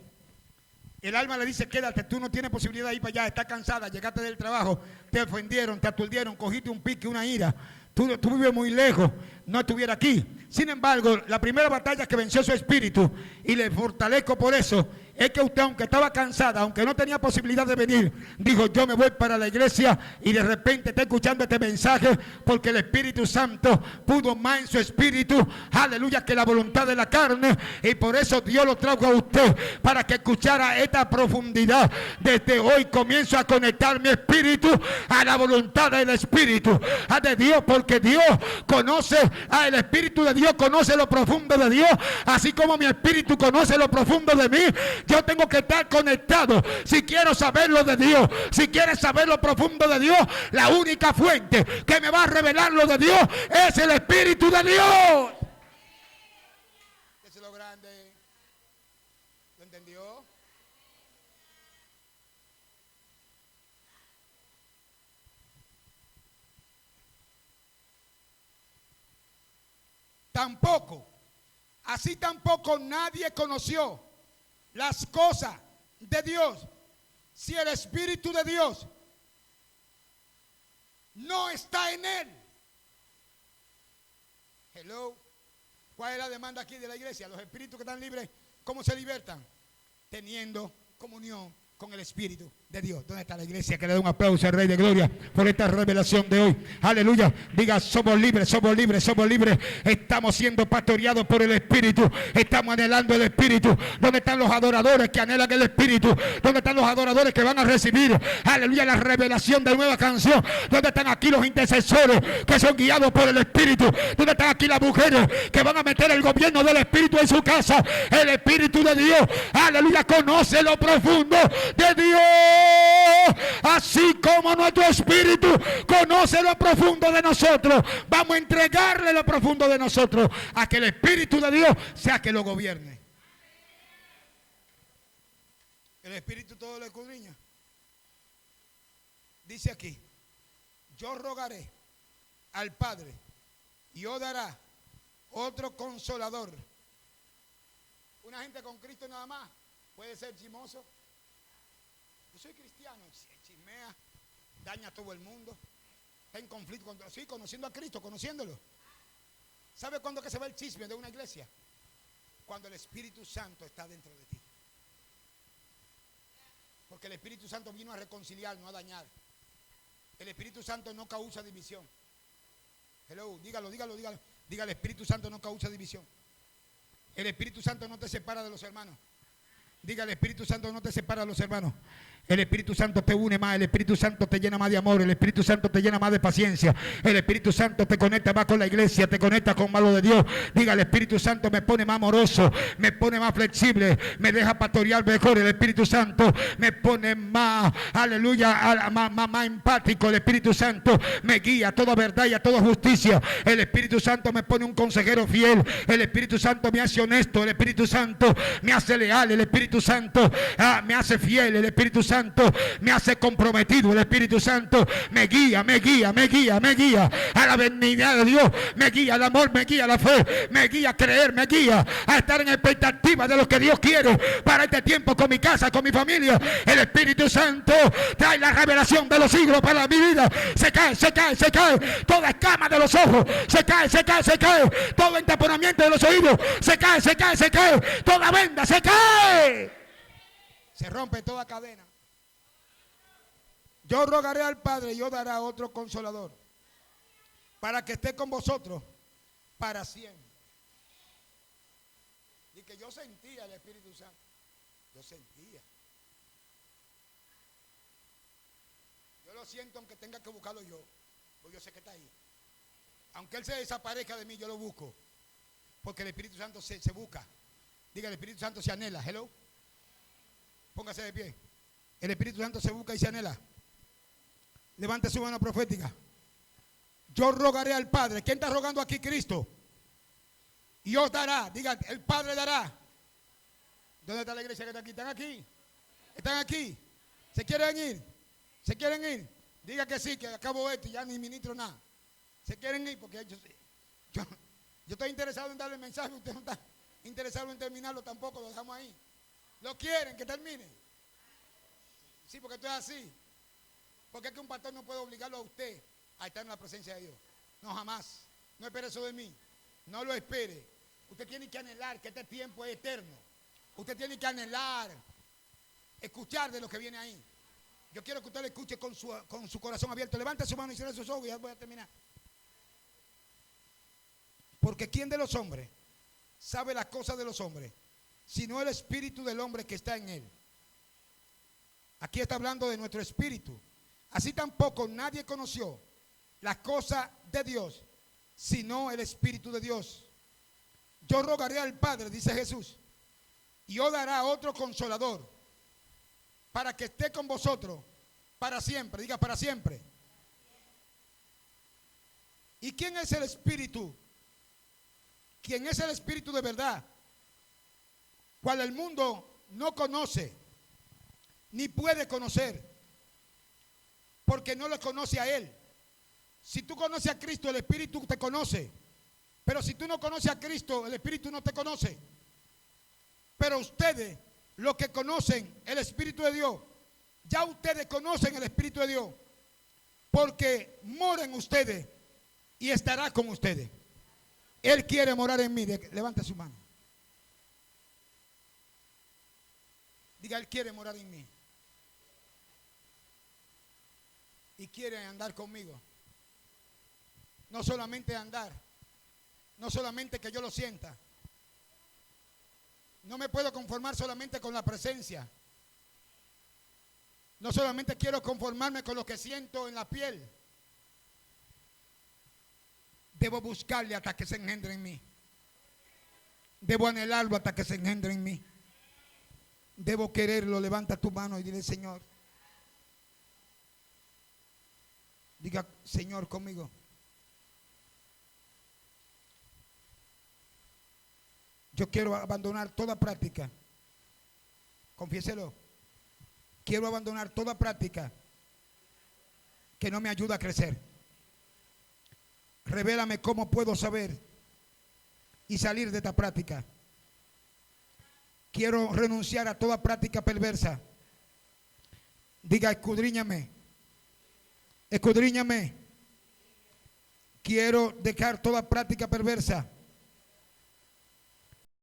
el alma le dice quédate, tú no tienes posibilidad de ir para allá, estás cansada, llegaste del trabajo, te ofendieron, te aturdieron, cogiste un pique, una ira, tú vives muy lejos, no estuviera aquí. Sin embargo, la primera batalla que venció su espíritu, y le fortalezco por eso, es que usted, aunque estaba cansada, aunque no tenía posibilidad de venir, dijo, yo me voy para la iglesia, y de repente está escuchando este mensaje, porque el Espíritu Santo pudo más en su espíritu, aleluya, que la voluntad de la carne, y por eso Dios lo trajo a usted, para que escuchara esta profundidad. Desde hoy comienzo a conectar mi espíritu a la voluntad del Espíritu, a de Dios, porque Dios conoce, el Espíritu de Dios conoce lo profundo de Dios, así como mi espíritu conoce lo profundo de mí. Yo tengo que estar conectado. Si quiero saber lo de Dios, si quieres saber lo profundo de Dios, la única fuente que me va a revelar lo de Dios es el Espíritu de Dios. Eso es lo grande. ¿Lo entendió? Tampoco, así tampoco nadie conoció las cosas de Dios si el Espíritu de Dios no está en él. Hello. ¿Cuál es la demanda aquí de la iglesia? Los espíritus que están libres, ¿cómo se libertan? Teniendo comunión con el Espíritu de Dios. ¿Dónde está la iglesia? Que le dé un aplauso al Rey de Gloria por esta revelación de hoy. Aleluya. Diga, somos libres, somos libres, somos libres. Estamos siendo pastoreados por el Espíritu. Estamos anhelando el Espíritu. ¿Dónde están los adoradores que anhelan el Espíritu? ¿Dónde están los adoradores que van a recibir, aleluya, la revelación de nueva canción? ¿Dónde están aquí los intercesores que son guiados por el Espíritu? ¿Dónde están aquí las mujeres que van a meter el gobierno del Espíritu en su casa? El Espíritu de Dios, aleluya, conoce lo profundo de Dios, así como nuestro espíritu conoce lo profundo de nosotros. Vamos a entregarle lo profundo de nosotros a que el Espíritu de Dios sea que lo gobierne. El Espíritu todo lo escudriña. Dice aquí, yo rogaré al Padre y os dará otro consolador. Una gente con Cristo nada más puede ser chismoso. Yo soy cristiano, chismea, daña a todo el mundo, está en conflicto, sí, conociendo a Cristo, conociéndolo. ¿Sabe cuándo que se va el chisme de una iglesia? Cuando el Espíritu Santo está dentro de ti. Porque el Espíritu Santo vino a reconciliar, no a dañar. El Espíritu Santo no causa división. Hello, dígalo. Diga, el Espíritu Santo no causa división. El Espíritu Santo no te separa de los hermanos. Diga, el Espíritu Santo no te separa de los hermanos. El Espíritu Santo te une más, el Espíritu Santo te llena más de amor, el Espíritu Santo te llena más de paciencia, el Espíritu Santo te conecta más con la iglesia, te conecta con malo de Dios. Diga, el Espíritu Santo me pone más amoroso, me pone más flexible, me deja pastorear mejor. El Espíritu Santo me pone más, aleluya, más empático. El Espíritu Santo me guía a toda verdad y a toda justicia. El Espíritu Santo me pone un consejero fiel. El Espíritu Santo me hace honesto. El Espíritu Santo me hace leal. El Espíritu Santo me hace fiel. El Espíritu Santo me hace comprometido. El Espíritu Santo me guía a la benignidad de Dios, me guía al amor, me guía a la fe, me guía a creer, me guía a estar en expectativa de lo que Dios quiere para este tiempo con mi casa, con mi familia. El Espíritu Santo trae la revelación de los siglos para mi vida. Se cae toda escama de los ojos, se cae todo entaponamiento de los oídos, se cae toda venda, se cae, se rompe toda cadena. Yo rogaré al Padre y yo dará otro consolador para que esté con vosotros para siempre. Y que yo sentía el Espíritu Santo. Yo sentía. Yo lo siento aunque tenga que buscarlo yo. Porque yo sé que está ahí. Aunque Él se desaparezca de mí, yo lo busco. Porque el Espíritu Santo se busca. Diga, el Espíritu Santo se anhela. Hello. Póngase de pie. El Espíritu Santo se busca y se anhela. Levante su mano profética. Yo rogaré al Padre. ¿Quién está rogando aquí? Cristo. Y os dará. Diga, el Padre dará. ¿Dónde está la iglesia que está aquí? ¿Están aquí? ¿Están aquí? ¿Se quieren ir? ¿Se quieren ir? Diga que sí, que acabo esto y ya ni ministro nada. ¿Se quieren ir? Porque yo estoy interesado en darle el mensaje. Usted no está interesado en terminarlo tampoco, lo dejamos ahí. ¿Lo quieren que termine? Sí, porque esto es así. Porque es que un pastor no puede obligarlo a usted a estar en la presencia de Dios. No, jamás. No espere eso de mí. No lo espere. Usted tiene que anhelar que este tiempo es eterno. Usted tiene que anhelar, escuchar de lo que viene ahí. Yo quiero que usted lo escuche con su corazón abierto. Levante su mano y cierre sus ojos y ya voy a terminar. Porque ¿quién de los hombres sabe las cosas de los hombres? Sino el espíritu del hombre que está en él. Aquí está hablando de nuestro espíritu. Así tampoco nadie conoció las cosas de Dios, sino el espíritu de Dios. Yo rogaré al Padre, dice Jesús, y os dará otro consolador para que esté con vosotros para siempre. Diga, para siempre. ¿Y quién es el espíritu? ¿Quién es el espíritu de verdad? Cual el mundo no conoce, ni puede conocer, porque no le conoce a él. Si tú conoces a Cristo, el espíritu te conoce. Pero si tú no conoces a Cristo, el espíritu no te conoce. Pero ustedes, los que conocen el espíritu de Dios, ya ustedes conocen el espíritu de Dios, porque mora en ustedes y estará con ustedes. Él quiere morar en mí. Levanta su mano. Diga, Él quiere morar en mí. Y quiere andar conmigo. No solamente andar, no solamente que yo lo sienta. No me puedo conformar solamente con la presencia. No solamente quiero conformarme con lo que siento en la piel. Debo buscarle hasta que se engendre en mí. Debo anhelarlo hasta que se engendre en mí. Debo quererlo. Levanta tu mano y dile, Señor. Diga, Señor, conmigo. Yo quiero abandonar toda práctica. Confiéselo. Quiero abandonar toda práctica que no me ayuda a crecer. Revélame cómo puedo saber y salir de esta práctica. Quiero renunciar a toda práctica perversa. Diga, escudriñame. Escudriñame. Quiero dejar toda práctica perversa